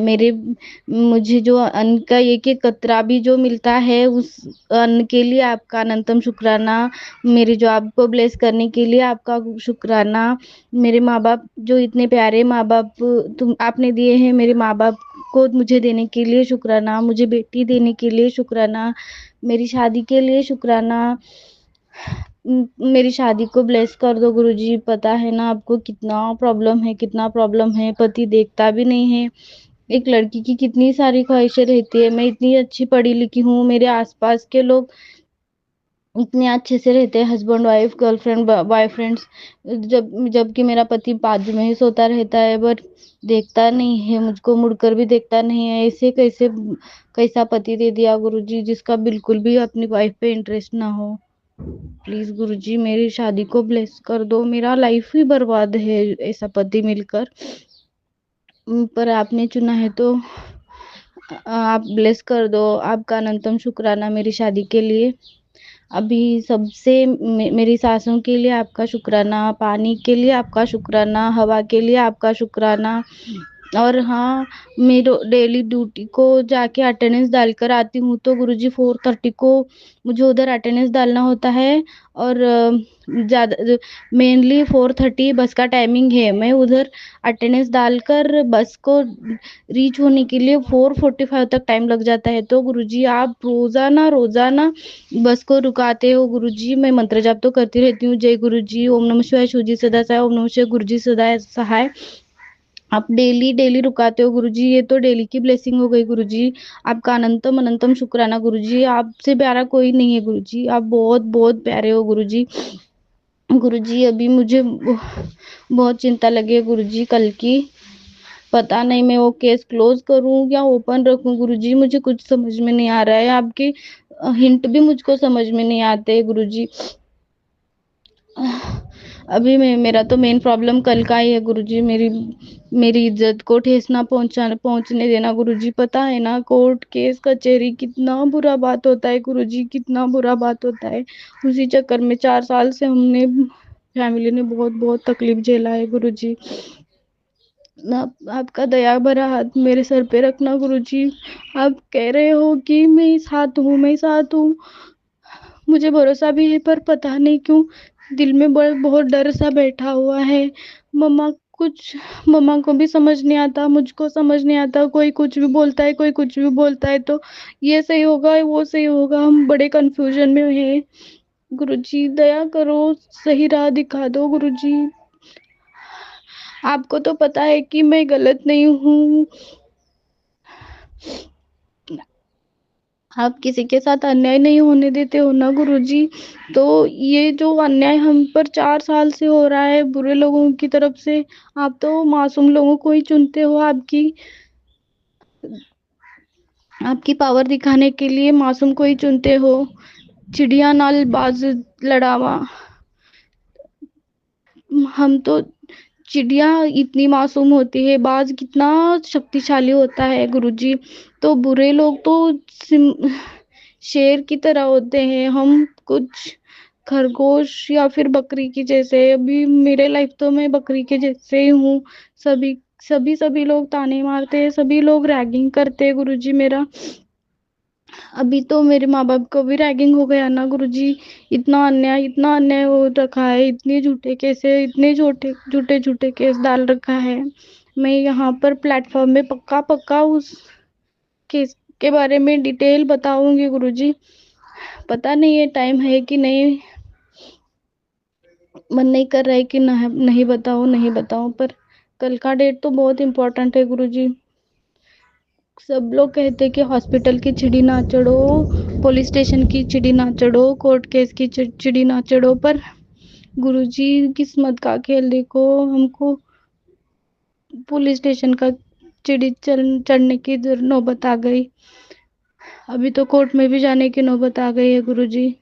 मुझे जो अन्न का एक एक कतरा भी जो मिलता है, उस अन्न के लिए आपका अनंतम शुक्राना। मेरे जो आपको ब्लेस करने के लिए आपका शुक्राना। मेरे माँ बाप जो इतने प्यारे माँ बाप आपने दिए हैं, मेरे माँ बाप को मुझे देने के लिए शुक्राना, मुझे बेटी देने के लिए शुक्राना, मेरी शादी के लिए शुक्राना। मेरी शादी को ब्लेस कर दो गुरुजी। पता है ना आपको कितना प्रॉब्लम है, पति देखता भी नहीं है। एक लड़की की कितनी सारी ख्वाहिशें रहती है। मैं इतनी अच्छी पढ़ी लिखी हूँ, मेरे आसपास के लोग इतने अच्छे से रहते हैं, हस्बैंड वाइफ, गर्लफ्रेंड बॉयफ्रेंड्स, जबकि मेरा पति बाजू में ही सोता रहता है, बट देखता नहीं है मुझको, मुड़कर भी देखता नहीं है। ऐसे कैसा पति दे दिया गुरुजी, जिसका बिल्कुल भी अपनी वाइफ पे इंटरेस्ट ना हो। प्लीज गुरुजी मेरी शादी को ब्लेस कर दो, मेरा लाइफ ही बर्बाद है ऐसा पति मिलकर। पर आपने चुना है तो आप ब्लेस कर दो। आपका अनंतम शुक्राना मेरी शादी के लिए। अभी सबसे मेरी सासों के लिए आपका शुक्राना, पानी के लिए आपका शुक्राना, हवा के लिए आपका शुक्राना। और हाँ, मेरे डेली ड्यूटी को जाके अटेंडेंस डालकर आती हूँ, तो गुरुजी 4:30 को मुझे उधर अटेंडेंस डालना होता है। और ज़्यादा मेनली 4:30 बस का टाइमिंग है। मैं उधर अटेंडेंस डालकर बस को रीच होने के लिए 4:45 तक टाइम लग जाता है। तो गुरुजी आप रोज़ाना रोज़ाना बस को रुकाते हो गुरुजी। मैं मंत्र जाप तो करती रहती हूँ, जय गुरुजी, ओम नमः शिवाय, शिवजी सदा सहाय, ओम नमः शिवाय, गुरुजी सदा सहाय। आप डेली डेली रुकाते हो गुरुजी, ये तो डेली की ब्लेसिंग हो गई गुरुजी। आपका अनंतम अनंतम शुक्राना गुरुजी। आपसे प्यारा कोई नहीं है गुरुजी, आप बहुत बहुत प्यारे हो गुरुजी। गुरुजी अभी मुझे बहुत चिंता लगी है गुरुजी कल की। पता नहीं मैं वो केस क्लोज करूं या ओपन रखूं गुरुजी, मुझे कुछ समझ में नहीं आ रहा है। आपके हिंट भी मुझको समझ में नहीं आते गुरुजी। अभी मेरा तो मेन प्रॉब्लम कल का ही है गुरुजी, मेरी इज्जत को ठेस ना पहुंचने देना गुरुजी। पता है ना, कोर्ट केस कचहरी कितना बुरा बात होता है गुरुजी, कितना बुरा बात होता है। उसी चक्कर में 4 साल से हमने फैमिली ने बहुत बहुत तकलीफ झेला है गुरुजी। आपका दया भरा हाथ मेरे सर पे रखना गुरुजी। आप कह रहे हो कि मैं साथ हूँ, मैं साथ हूँ, मुझे भरोसा भी है, पर पता नहीं क्यों दिल में बहुत डर सा बैठा हुआ है। मम्मा को भी समझ नहीं आता, मुझको समझ नहीं आता, कोई कुछ भी बोलता है, कोई कुछ भी बोलता है, तो ये सही होगा वो सही होगा, हम बड़े कंफ्यूजन में हैं। गुरुजी दया करो, सही राह दिखा दो गुरुजी। आपको तो पता है कि मैं गलत नहीं हूँ। आप किसी के साथ अन्याय नहीं होने देते हो ना गुरुजी। तो ये जो अन्याय हम पर 4 साल से हो रहा है बुरे लोगों की तरफ से, आप तो मासूम लोगों को ही चुनते हो आपकी पावर दिखाने के लिए, मासूम को ही चुनते हो। चिड़िया नाल बाज लड़ावा, हम तो चिड़िया इतनी मासूम होती है, बाज कितना शक्तिशाली होता है गुरुजी। तो बुरे लोग तो शेर की तरह होते हैं। हम कुछ खरगोश या फिर बकरी की जैसे। अभी मेरे लाइफ तो मैं बकरी के जैसे ही हूँ। सभी सभी लोग ताने मारते हैं, सभी लोग रैगिंग करते हैं गुरुजी मेरा। अभी तो मेरे माँ बाप को भी रैगिंग हो गया ना गुरुजी। इतना अन्याय हो रखा है, इतने झूठे केसे, इतने झूठे झूठे केस डाल रखा है। मैं यहाँ पर प्लेटफॉर्म में पक्का पक्का उस केस के बारे में डिटेल बताऊंगी गुरुजी। पता नहीं ये टाइम है कि नहीं, मन नहीं कर रहा है कि नहीं बताऊं, पर कल का डेट तो बहुत इम्पोर्टेंट है गुरुजी। सब लोग कहते कि हॉस्पिटल की चिड़ी ना चढ़ो, पुलिस स्टेशन की चिड़ी ना चढ़ो, कोर्ट केस की चिड़ी ना चढ़ो, पर गुरुजी किस्मत का खेल देखो, हमको पुलिस स्टेशन का चिड़ी चढ़ने की नौबत आ गई। अभी तो कोर्ट में भी जाने की नौबत आ गई है गुरुजी,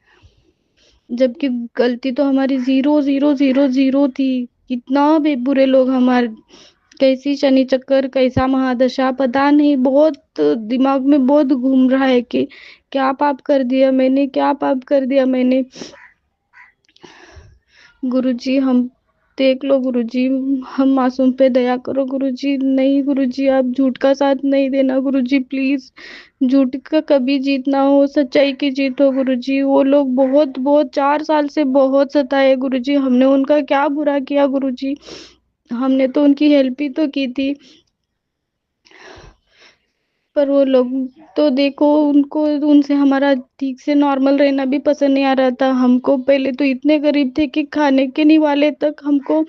जबकि गलती तो हमारी 0 0 0 0 थी। इतना बुरे लोग हमारे, कैसी शनि चक्कर, कैसा महादशा, पता नहीं, बहुत दिमाग में बहुत घूम रहा है कि क्या पाप कर दिया मैंने, क्या पाप कर दिया मैंने। गुरुजी हम देख लो गुरुजी, हम मासूम पे दया करो गुरुजी। नहीं गुरुजी, आप झूठ का साथ नहीं देना गुरुजी, प्लीज। झूठ का कभी जीत ना हो, सच्चाई की जीत हो गुरुजी। वो लोग बहुत बहुत 4 साल से बहुत सताए गुरुजी, हमने उनका क्या बुरा किया गुरुजी, हमने तो उनकी हेल्प ही तो की थी। पर वो लोग तो देखो, उनको उनसे हमारा ठीक से नॉर्मल रहना भी पसंद नहीं आ रहा था। हमको पहले तो इतने गरीब थे कि खाने के निवाले तक हमको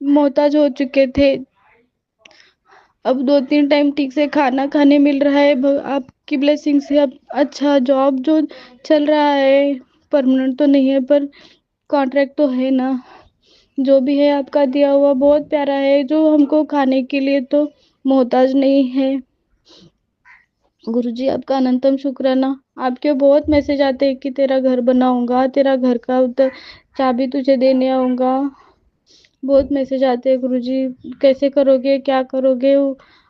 मोहताज हो चुके थे। अब 2 3 टाइम ठीक से खाना खाने मिल रहा है आपकी ब्लेसिंग से। अब अच्छा जॉब जो चल रहा है, परमानेंट तो नहीं है पर कॉन्ट्रैक्ट तो है ना। जो भी है आपका दिया हुआ बहुत प्यारा है, जो हमको खाने के लिए तो मोहताज नहीं है। गुरुजी आपका अनंतम शुक्राना। आपके बहुत मैसेज आते हैं कि तेरा घर बनाऊंगा, तेरा घर का उधर चाबी तुझे देने आऊंगा। बहुत मैसेज आते हैं गुरुजी, कैसे करोगे, क्या करोगे,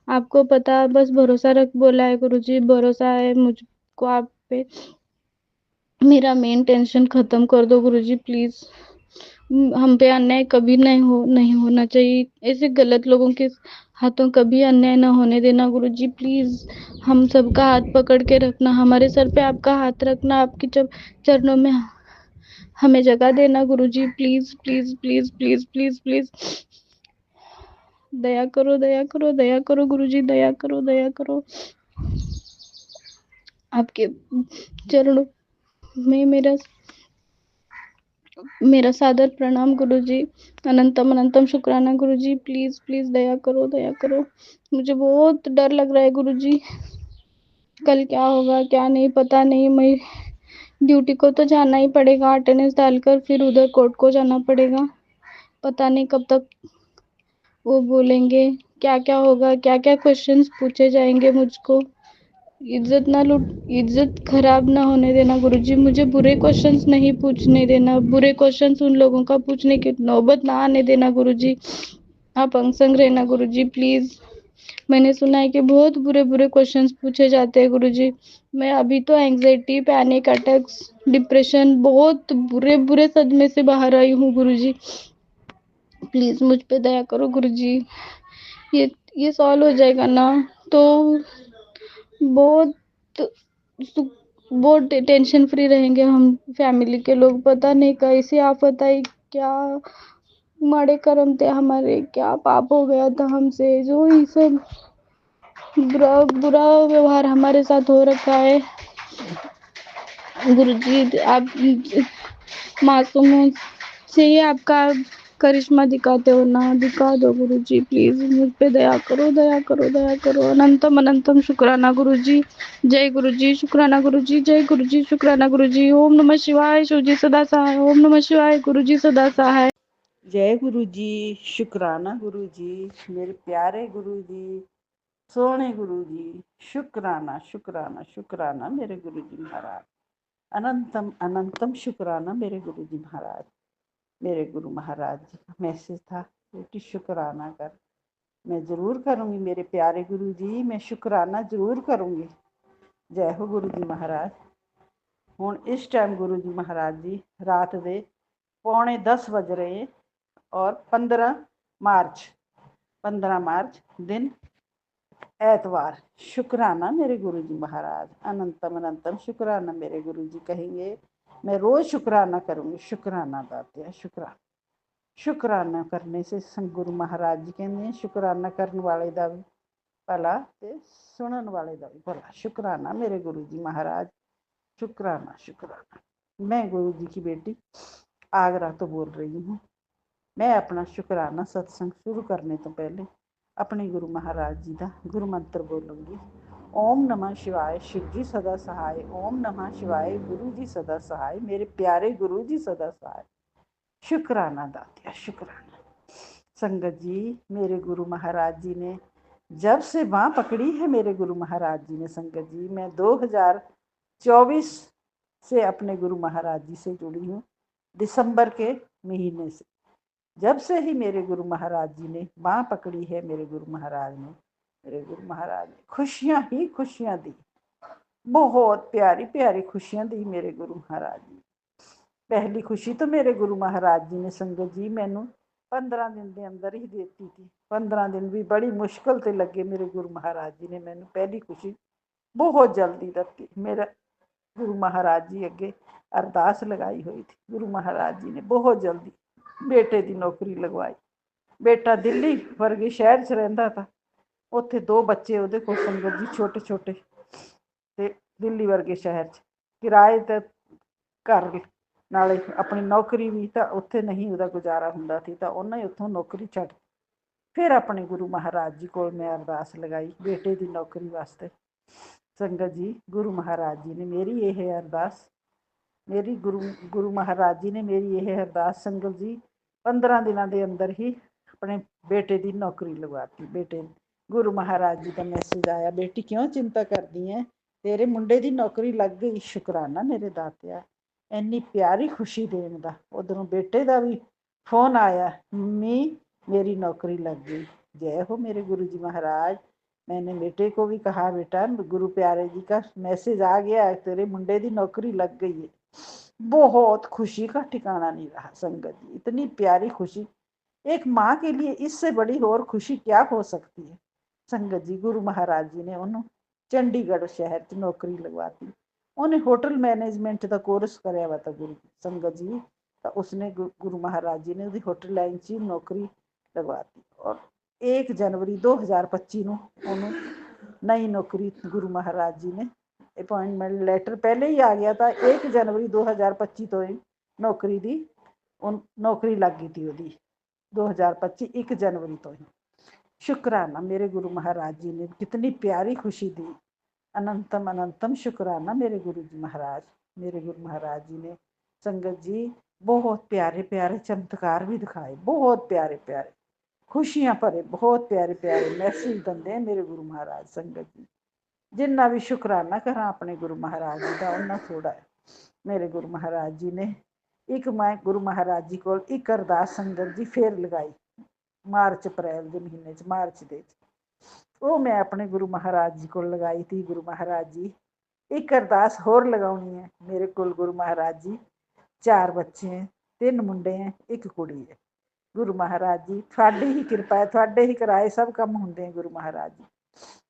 आपको पता, बस भरोसा रख बोला है गुरुजी, भरोसा है मुझको आप पे। मेरा मेन टेंशन खत्म कर दो गुरुजी प्लीज। हम पे अन्याय कभी नहीं होना चाहिए। ऐसे गलत लोगों के हाथों कभी अन्याय ना होने देना गुरुजी प्लीज। हम सबका हाथ पकड़ के रखना, हमारे सर पे आपका हाथ रखना, आपके जब चरणों में हमें जगह देना गुरुजी please please please please please please. दया करो, दया करो, दया करो गुरुजी, दया करो, दया करो। आपके चरणों में मेरा सादर प्रणाम गुरुजी। अनंतम अनंतम शुक्राना गुरुजी, प्लीज प्लीज दया करो, दया करो। मुझे बहुत डर लग रहा है गुरुजी, कल क्या होगा क्या नहीं पता नहीं। मैं ड्यूटी को तो जाना ही पड़ेगा, अटेंडेंस डालकर फिर उधर कोर्ट को जाना पड़ेगा। पता नहीं कब तक वो बोलेंगे, क्या क्या होगा, क्या क्या क्वेश्चंस पूछे जाएंगे मुझको। इज्जत खराब ना होने देना गुरुजी, मुझे बुरे क्वेश्चंस नहीं पूछने देना, बुरे क्वेश्चंस उन लोगों का पूछने की नौबत ना आने देना गुरुजी। आप अंग रहना गुरुजी प्लीज। मैंने सुना है कि बहुत बुरे बुरे क्वेश्चंस पूछे जाते हैं गुरुजी। मैं अभी तो एंग्जाइटी, पैनिक अटैक्स, डिप्रेशन, बहुत बुरे बुरे सदमे से बाहर आई हूँ गुरुजी। प्लीज मुझ पे दया करो गुरुजी। ये सॉल्व हो जाएगा ना तो बहुत बहुत टेंशन फ्री रहेंगे हम फैमिली के लोग। पता नहीं कैसी आफत आई, क्या माड़े कर्म थे हमारे, क्या पाप हो गया था हमसे, जो ये सब बुरा बुरा व्यवहार हमारे साथ हो रखा है गुरुजी। आप मासूमों से ही आपका करिश्मा दिखाते हो ना, दिखा दो गुरुजी प्लीज। मुझ पे दया करो, दया करो, दया करो। अनंतम अनंतम शुक्राना गुरुजी। जय गुरुजी, शुक्राना गुरुजी, जय गुरुजी, शुक्राना गुरुजी। ओम नमः शिवाय, शिवजी सदा सहाय। ओम नमः शिवाय, गुरुजी सदा सहाय। जय गुरु जी, शुक्राना गुरु जी, मेरे प्यारे गुरु जी, सोने गुरु जी, शुक्राना शुक्राना शुक्राना मेरे गुरु जी महाराज। अनंतम अनंतम शुक्राना मेरे गुरु जी महाराज। मेरे गुरु महाराज जी का मैसेज था, बेटी शुक्राना कर। मैं जरूर करूंगी मेरे प्यारे गुरु जी, मैं शुक्राना जरूर करूंगी। जय हो गुरु जी महाराज। ਹੁਣ ਇਸ ਟਾਈਮ ਗੁਰੂ ਜੀ ਮਹਾਰਾਜ ਜੀ ਰਾਤ ਦੇ 9:45 ਵਜ ਰਹੇ ਔਰ 15 ਮਾਰਚ दिन एतवार। शुक्राना मेरे गुरु जी महाराज, अनंतम अनंतम शुक्राना मेरे गुरु जी। कहेंगे मैं रोज शुक्राना करूंगी। शुक्राना दाते शुक्राना। शुक्राना करने से गुरु महाराज जी कहते शुक्राना करने वाले का भी भला ते सुनने वाले का भी भला। शुक्राना मेरे गुरु जी महाराज, शुक्राना शुक्राना। मैं गुरु जी की बेटी आगरा तो बोल रही हूँ। मैं अपना शुक्राना सत्संग शुरू करने तो पहले अपने गुरु महाराज जी का गुरु मंत्र बोलूँगी। ओम नमः शिवाय, शिव जी सदा सहाय। ओम नमः शिवाय, गुरु जी सदा सहाय। मेरे प्यारे गुरु जी सदा सहाय। शुक्राना दातिया शुक्राना। संगत जी, मेरे गुरु महाराज जी ने जब से बाँह पकड़ी है, मेरे गुरु महाराज जी ने, संगत जी मैं 2024 से अपने गुरु महाराज जी से जुड़ी हूँ। दिसंबर के महीने से जब से ही मेरे गुरु महाराज जी ने बाँह पकड़ी है, मेरे गुरु महाराज ने खुशियाँ ही खुशियाँ दी। बहुत प्यारी प्यारी खुशियाँ दी मेरे गुरु महाराज जी। पहली खुशी तो मेरे गुरु महाराज जी ने संगत जी मैनू 15 दिन के अंदर ही देती थी। 15 दिन भी बड़ी मुश्किल से लगे। मेरे गुरु महाराज जी ने मैनू पहली खुशी बहुत जल्दी दती। मेरा गुरु महाराज जी अगे अरदास लगाई हुई थी। गुरु महाराज जी ने बहुत जल्दी बेटे की नौकरी लगवाई। बेटा दिल्ली वर्गे शहर च रहिंदा था। उत्थे 2 बच्चे उहदे कोल संगत जी छोटे छोटे, ते दिल्ली वर्गे शहर च किराए ते घर नाले अपनी नौकरी भी, तो उत्थे नहीं उहदा गुजारा हुंदा सी, तो उन्हें उत्थों नौकरी छड्ड फिर अपने गुरु महाराज जी कोल मैं अरदास लगाई बेटे की नौकरी वास्ते। संगत जी, गुरु महाराज जी ने मेरी यह अरदास, मेरी गुरु महाराज जी ने मेरी यह अरदास संगत जी 15 दिनों के अंदर ही अपने बेटे की नौकरी लगवाती। बेटे गुरु महाराज जी का मैसेज आया, बेटी क्यों चिंता करती है, तेरे मुंडे की नौकरी लग गई। शुकराना मेरे दातिया, इन्नी प्यारी खुशी देने का। उधरों बेटे का भी फोन आया, मम्मी मेरी नौकरी लग गई। जय हो मेरे गुरु जी महाराज। मैंने बेटे को भी कहा, बेटा गुरु प्यारे जी का मैसेज आ गया है, तेरे मुंडे की नौकरी लग गई है। बहुत खुशी का ठिकाना नहीं रहा संगत जी। इतनी प्यारी खुशी एक माँ के लिए, इससे बड़ी और खुशी क्या हो सकती है। संगत जी, गुरु महाराज जी ने उन्होंने चंडीगढ़ शहर च नौकरी लगवाती। उन्हें होटल मैनेजमेंट का कोर्स कराया हुआ था गुरु संगत जी, तो उसने गुरु महाराज जी ने उसकी होटल लाइन च नौकरी लगवाती। और 1 जनवरी 2025 ਨੂੰ ਉਹਨੂੰ नई नौकरी गुरु महाराज जी ने अपॉइंटमेंट लैटर पहले ही आ गया था। 1 जनवरी 2025 तो ही नौकरी दी नौकरी लग गई थी उसकी 2025 1 जनवरी तो ही। शुक्राना मेरे गुरु महाराज जी ने कितनी प्यारी खुशी दी। अनंतम अनंतम शुक्राना मेरे गुरु जी महाराज। मेरे गुरु महाराज जी ने संगत जी बहुत प्यारे प्यारे चमत्कार भी दिखाए। बहुत प्यारे प्यारे खुशियां भरे बहुत प्यारे प्यारे मैसेज देंदे मेरे गुरु महाराज। संगत जी जिन्ना भी शुकराना करा अपने गुरु महाराज जी का उन्ना थोड़ा है। मेरे गुरु महाराज जी ने एक मैं गुरु महाराज जी को एक अरदास संगत जी फिर लगाई मार्च अप्रैल के महीने मार्च के वो मैं अपने गुरु महाराज जी को लगाई थी। गुरु महाराज जी एक अरदास होर लगानी है। मेरे को गुरु महाराज जी 4 बच्चे हैं, 3 मुंडे हैं, 1 कुड़ी है। गुरु महाराज जी थोड़ी ही कृपा है, थोड़े ही कराए सब काम होंगे हैं। गुरु महाराज जी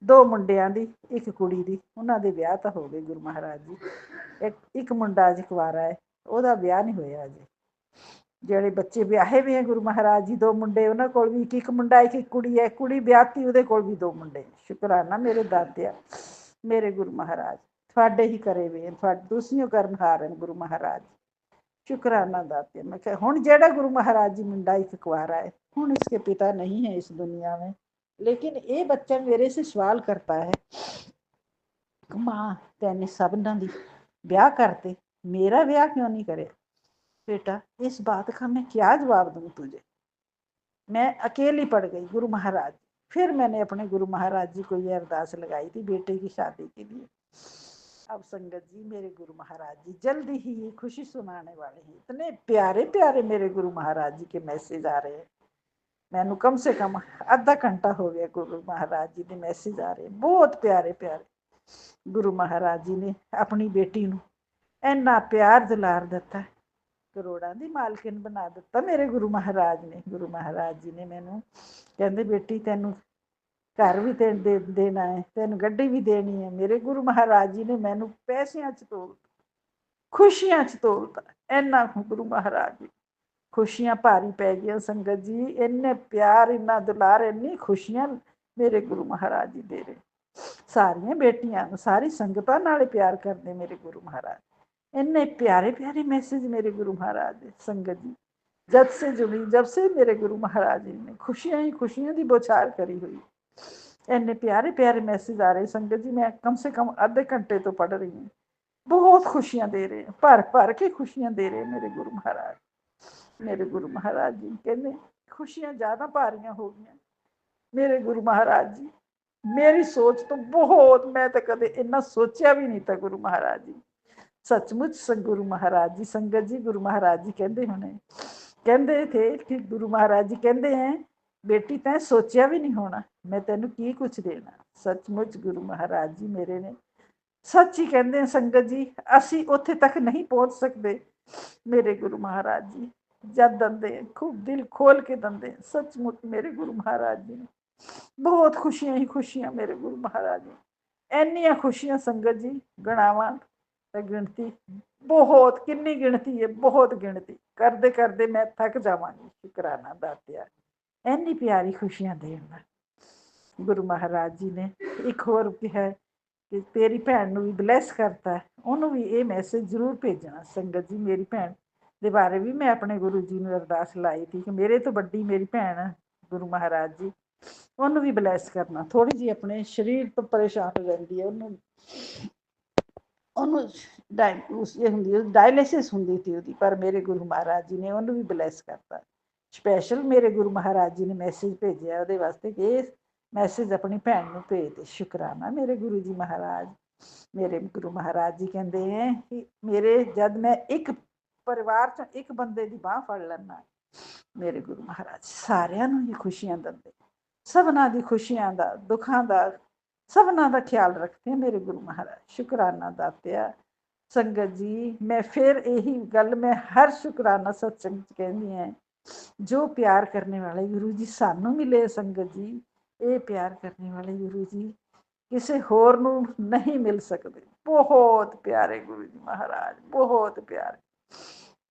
2 मुंडियां दी 1 कुड़ी दी, उन्होंने ब्याह तो हो गए। गुरु महाराज जी एक मुंडा अज कुआरा है, वह ब्याह नहीं होया अजे। ਜਿਹੜੇ ਬੱਚੇ ਵਿਆਹੇ ਵੀ ਹੈ गुरु महाराज जी 2 मुंडे, उन्होंने कोल भी एक मुंडा एक कुड़ी है। कुड़ी ब्याहती ਉਹਦੇ ਕੋਲ भी 2 मुंडे। शुकराना मेरे दातिया मेरे गुरु महाराज थोड़े ही करे वे तुसियों करनहार हैं गुरु महाराज। शुकराना दातिया। मैं कहा हुण जेड़ा गुरु महाराज जी मुंडा एक कुआरा है, हुण इसके पिता नहीं है इस दुनिया में, लेकिन ये बच्चा मेरे से सवाल करता है, माँ तैने सबना दी ब्याह करते, मेरा ब्याह क्यों नहीं करे। बेटा इस बात का मैं क्या जवाब दूँ तुझे। मैं अकेली पड़ गई गुरु महाराज। फिर मैंने अपने गुरु महाराज जी को ये अरदास लगाई थी बेटे की शादी के लिए। अब संगत जी मेरे गुरु महाराज जी जल्दी ही ये खुशी सुनाने वाले हैं। इतने प्यारे प्यारे मेरे गुरु महाराज जी के मैसेज आ रहे हैं। मैनू कम से कम आधा घंटा हो गया गुरु महाराज जी के मैसेज आ रहे हैं। बहुत प्यारे प्यारे गुरु महाराज जी ने अपनी बेटी नू ਇੰਨਾ ਪਿਆਰ ਦੁਲਾਰ ਦਿੱਤਾ, ਕਰੋੜਾਂ ਦੀ ਮਾਲਕਿਨ ਬਣਾ ਦਿੱਤਾ ਮੇਰੇ ਗੁਰੂ ਮਹਾਰਾਜ ਨੇ। ਗੁਰੂ ਮਹਾਰਾਜ ਜੀ ਨੇ ਮੈਨੂੰ ਕਹਿੰਦੇ ਬੇਟੀ ਤੈਨੂੰ ਘਰ ਵੀ ਦੇਣਾ ਹੈ, ਤੈਨੂੰ ਗੱਡੀ ਵੀ ਦੇਣੀ ਹੈ। ਮੇਰੇ ਗੁਰੂ ਮਹਾਰਾਜ ਜੀ ਨੇ ਮੈਨੂੰ ਪੈਸਿਆਂ 'ਚ ਤੋਲਤਾ, ਖੁਸ਼ੀਆਂ 'ਚ ਤੋਲਤਾ। ਇੰਨਾ ਗੁਰੂ ਮਹਾਰਾਜ ਜੀ ਖੁਸ਼ੀਆਂ ਭਾਰੀ ਪੈ ਗਈਆਂ ਸੰਗਤ ਜੀ। ਇੰਨੇ ਪਿਆਰ, ਇੰਨਾ ਦੁਲਾਰ, ਇੰਨੀ ਖੁਸ਼ੀਆਂ ਮੇਰੇ ਗੁਰੂ ਮਹਾਰਾਜ ਜੀ ਦੇ ਰਹੇ। ਸਾਰੀਆਂ ਬੇਟੀਆਂ ਨੂੰ, ਸਾਰੀ ਸੰਗਤਾਂ ਨਾਲ ਪਿਆਰ ਕਰਦੇ ਮੇਰੇ ਗੁਰੂ ਮਹਾਰਾਜ। ਇੰਨੇ प्यारे प्यारे मैसेज मेरे गुरु महाराज ने। संगत जी जब से जुड़ी, जब से मेरे गुरु महाराज जी ने खुशियां ही खुशियां की बौछार करी हुई। इन्ने प्यारे प्यारे मैसेज आ रहे संगत जी, मैं कम से कम आधे घंटे तो पढ़ रही हूँ। बहुत खुशियां दे रहे हैं, भर भर के खुशियां दे रहे हैं मेरे गुरु महाराज। मेरे गुरु महाराज जी कहते खुशियां ज़्यादा भारियां हो गई मेरे गुरु महाराज जी। मेरी सोच तो बहुत, मैं तो कदे इन्ना सोचा भी नहीं था गुरु महाराज जी। सचमुच गुरु महाराज जी, संगत जी गुरु महाराज जी कहते होने, कहते थे कि गुरु महाराज जी कहते हैं बेटी तैं सोचा भी नहीं होना मैं तेनू की कुछ देना। सचमुच गुरु महाराज जी मेरे ने सच ही कहते हैं संगत जी। असी उत्थे तक नहीं पहुँच सकते, मेरे गुरु महाराज जी जब दंदे खूब दिल खोल के दंदे। सचमुच मेरे गुरु महाराज जी ने बहुत खुशियां ही खुशियां मेरे गुरु महाराज जी। इन्नियां खुशियां संगत जी गणावां गिनती बहुत, किन्नी गिनती है, बहुत गिनती करते करते मैं थक जावांगी। शुकराना दातिया इन्नी प्यारी खुशियां देना। गुरु महाराज जी ने एक होर कहा कि तेरी भैन नूं भी ब्लैस करता है, उन्होंने भी ये मैसेज जरूर भेजना। संगत जी मेरी भैन दे बारे भी मैं अपने गुरु जी ने अरदास लाई थी कि मेरे तो बड़ी मेरी भैन गुरु महाराज जी, उन्होंने भी ब्लैस करना। थोड़ी जी अपने शरीर तो परेशान रहती है, ਉਹਨੂੰ ਡਾਇਲਿਸਿਸ ਹੁੰਦੀ ਸੀ ਉਹਦੀ, ਪਰ ਮੇਰੇ ਗੁਰੂ ਮਹਾਰਾਜ ਜੀ ਨੇ ਉਹਨੂੰ ਵੀ ਬਲੈਸ ਕਰਤਾ। ਸਪੈਸ਼ਲ ਮੇਰੇ ਗੁਰੂ ਮਹਾਰਾਜ ਜੀ ਨੇ ਮੈਸੇਜ ਭੇਜਿਆ ਉਹਦੇ ਵਾਸਤੇ ਕਿ ਇਹ ਮੈਸੇਜ ਆਪਣੀ ਭੈਣ ਨੂੰ ਭੇਜ ਦੇ। ਸ਼ੁਕਰਾਨਾ ਮੇਰੇ ਗੁਰੂ ਜੀ ਮਹਾਰਾਜ। ਮੇਰੇ ਗੁਰੂ ਮਹਾਰਾਜ ਜੀ ਕਹਿੰਦੇ ਹੈ ਕਿ ਮੇਰੇ ਜਦ ਮੈਂ ਇੱਕ ਪਰਿਵਾਰ 'ਚ ਇੱਕ ਬੰਦੇ ਦੀ ਬਾਂਹ ਫੜ ਲੈਣਾ, ਮੇਰੇ ਗੁਰੂ ਮਹਾਰਾਜ ਸਾਰਿਆਂ ਨੂੰ ਹੀ ਖੁਸ਼ੀਆਂ ਦਿੰਦੇ, ਸਭਨਾਂ ਦੀ ਖੁਸ਼ੀਆਂ ਦਾ, ਦੁੱਖਾਂ ਦਾ, सबना का ख्याल रखते हैं मेरे गुरु महाराज। शुकराना दातिया। संगत जी मैं फिर यही गल मैं हर शुकराना सत्संग कहनी है, जो प्यार करने वाले गुरु जी सानू मिले संगत जी, ये प्यार करने वाले गुरु जी किसी होर नू नहीं मिल सकते। बहुत प्यारे गुरु जी महाराज, बहुत प्यारे,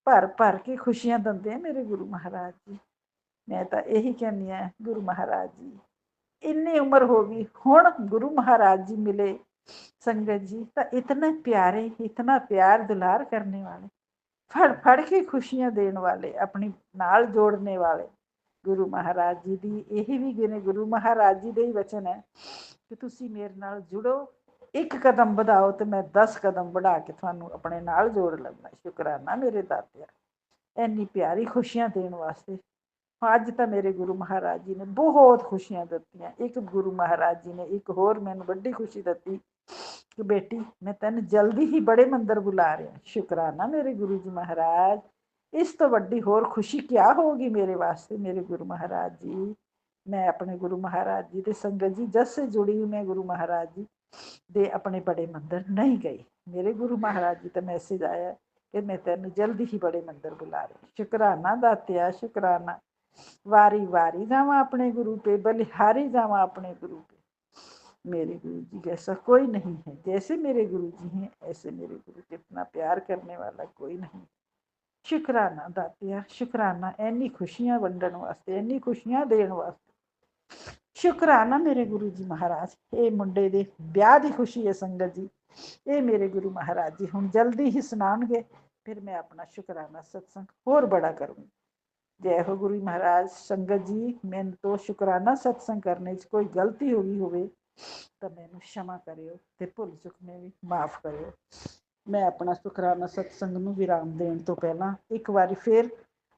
भर भर के खुशियां दिंदे हैं मेरे गुरु महाराज जी। मैं तो यही कहनी है गुरु महाराज जी इन्नी उम्र हो गई हुण गुरु महाराज जी मिले संगत जी, तो इतने प्यारे, इतना प्यार दुलार करने वाले, फड़ फड़ के खुशियां देने वाले, अपनी नाल जोड़ने वाले गुरु महाराज जी दी यही भी गिने। गुरु महाराज जी दे ही वचन है कि तुसी मेरे नाल जुड़ो, एक कदम बढ़ाओ तो मैं 10 कदम बढ़ा के थानू अपने नाल जोड़ लैना। शुकराना मेरे दातिया इन्नी प्यारी खुशियां देने वास्ते। अज तो मेरे गुरु महाराज जी ने बहुत खुशियां दित्तियां। एक गुरु महाराज जी ने एक होर मैनू बड़ी खुशी दी कि बेटी मैं तेन जल्दी ही बड़े मंदिर बुला रहा। शुकराना मेरे गुरु जी महाराज, इस तो वड्डी होर खुशी क्या होगी मेरे वास्ते मेरे गुरु महाराज जी। मैं अपने गुरु महाराज जी के संगत जी जब से जुड़ी मैं गुरु महाराज जी दे अपने बड़े मंदिर नहीं गई। मेरे गुरु महाराज जी का मैसेज आया कि मैं तेन जल्दी ही बड़े मंदिर बुला रही। शुकराना दातिया, शुकराना। वारी वारी जावा अपने गुरु पे, बलिहारी जावा अपने गुरु पे। मेरे गुरु जी जैसा कोई नहीं है, जैसे मेरे गुरु जी हैं ऐसे मेरे गुरु जी इतना प्यार करने वाला कोई नहीं। शुकराना दातिया, शुकराना इन्नी खुशियां वंडन वास्ते, इन्नी खुशियां देने वास्ते। शुकराना मेरे गुरु जी महाराज। ये मुंडे दे ब्याह की खुशी है संगत जी, ये मेरे गुरु महाराज जी हुण जल्दी ही सुनाणगे, फिर मैं अपना शुकराना सत्संग होर बड़ा करूँगी। जय हो गुरु महाराज। संगत जी मैंने तो शुकराना सत्संग करने कोई गलती हो गई होवे तो मैनू क्षमा करियो ते भुल चुक में भी माफ़ करियो। मैं अपना शुकराना सत्संग नूं विराम देण तो पहला एक बारी फिर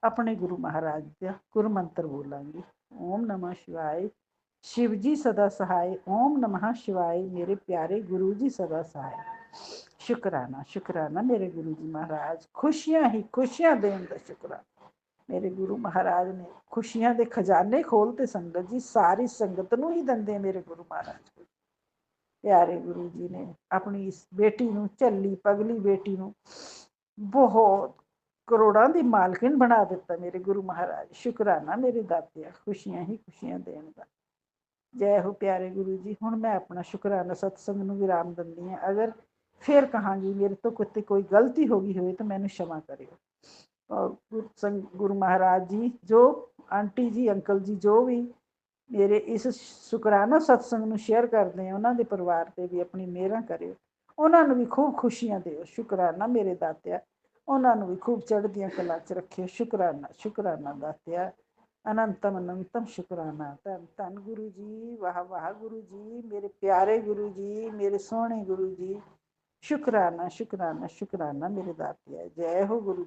अपने गुरु महाराज का गुरु मंत्र बोलांगी। ओम नमः शिवाय। शिव जी सदा सहाय। ओम नमः शिवाय। मेरे प्यारे गुरु जी सदा सहाय। शुकराना, शुकराना मेरे गुरु जी महाराज। खुशियां ही खुशियां देण दा शुकराना। मेरे गुरु महाराज ने खुशियां दे खजाने खोलते संगत जी, सारी संगत नूं ही दिंदे मेरे गुरु महाराज। ਪਿਆਰੇ ਗੁਰੂ ਜੀ ਨੇ ਆਪਣੀ ਇਸ ਬੇਟੀ ਨੂੰ, ਝੱਲੀ ਪਗਲੀ ਬੇਟੀ ਨੂੰ ਬਹੁਤ ਕਰੋੜਾਂ ਦੀ ਮਾਲਕਿਨ ਬਣਾ ਦਿੱਤਾ ਮੇਰੇ ਗੁਰੂ ਮਹਾਰਾਜ। ਸ਼ੁਕਰਾਨਾ ਮੇਰੇ ਦਾਤਿਆ, ਖੁਸ਼ੀਆਂ ਹੀ ਖੁਸ਼ੀਆਂ ਦੇਣ ਦਾ। ਜੈ ਹੋ ਪਿਆਰੇ ਗੁਰੂ ਜੀ। ਹੁਣ ਮੈਂ ਆਪਣਾ ਸ਼ੁਕਰਾਨਾ ਸਤਸੰਗ ਨੂੰ ਵਿਰਾਮ ਦਿੰਦੀ ਹਾਂ। ਅਗਰ ਫਿਰ ਕਹਾਂਗੀ ਮੇਰੇ ਤੋਂ ਕਿਤੇ ਕੋਈ ਗਲਤੀ ਹੋ ਗਈ ਹੋਵੇ ਤਾਂ ਮੈਨੂੰ क्षमा ਕਰਿਓ। ਔਰ ਗੁਰੂ ਮਹਾਰਾਜ ਜੀ, ਜੋ ਆਂਟੀ ਜੀ, ਅੰਕਲ ਜੀ, ਜੋ ਵੀ ਮੇਰੇ ਇਸ ਸ਼ੁਕਰਾਨਾ ਸਤਸੰਗ ਨੂੰ ਸ਼ੇਅਰ ਕਰਦੇ ਆ, ਉਹਨਾਂ ਦੇ ਪਰਿਵਾਰ 'ਤੇ ਵੀ ਆਪਣੀ ਮਿਹਰਾਂ ਕਰਿਓ। ਉਹਨਾਂ ਨੂੰ ਵੀ ਖੂਬ ਖੁਸ਼ੀਆਂ ਦਿਓ। ਸ਼ੁਕਰਾਨਾ ਮੇਰੇ ਦਾਤਿਆ, ਉਹਨਾਂ ਨੂੰ ਵੀ ਖੂਬ ਚੜ੍ਹਦੀਆਂ ਕਲਾਂ 'ਚ ਰੱਖਿਓ। ਸ਼ੁਕਰਾਨਾ, ਸ਼ੁਕਰਾਨਾ ਦਾਤਿਆ, ਅਨੰਤਮ ਅਨੰਤਮ ਸ਼ੁਕਰਾਨਾ। ਧੰਨ ਧੰਨ ਗੁਰੂ ਜੀ, ਵਾਹ ਵਾਹ ਗੁਰੂ ਜੀ, ਮੇਰੇ ਪਿਆਰੇ ਗੁਰੂ ਜੀ, ਮੇਰੇ ਸੋਹਣੇ ਗੁਰੂ ਜੀ। ਸ਼ੁਕਰਾਨਾ, ਸ਼ੁਕਰਾਨਾ, ਸ਼ੁਕਰਾਨਾ ਮੇਰੇ ਦਾਤਿਆ। ਜੈ ਹੋ ਗੁਰੂ।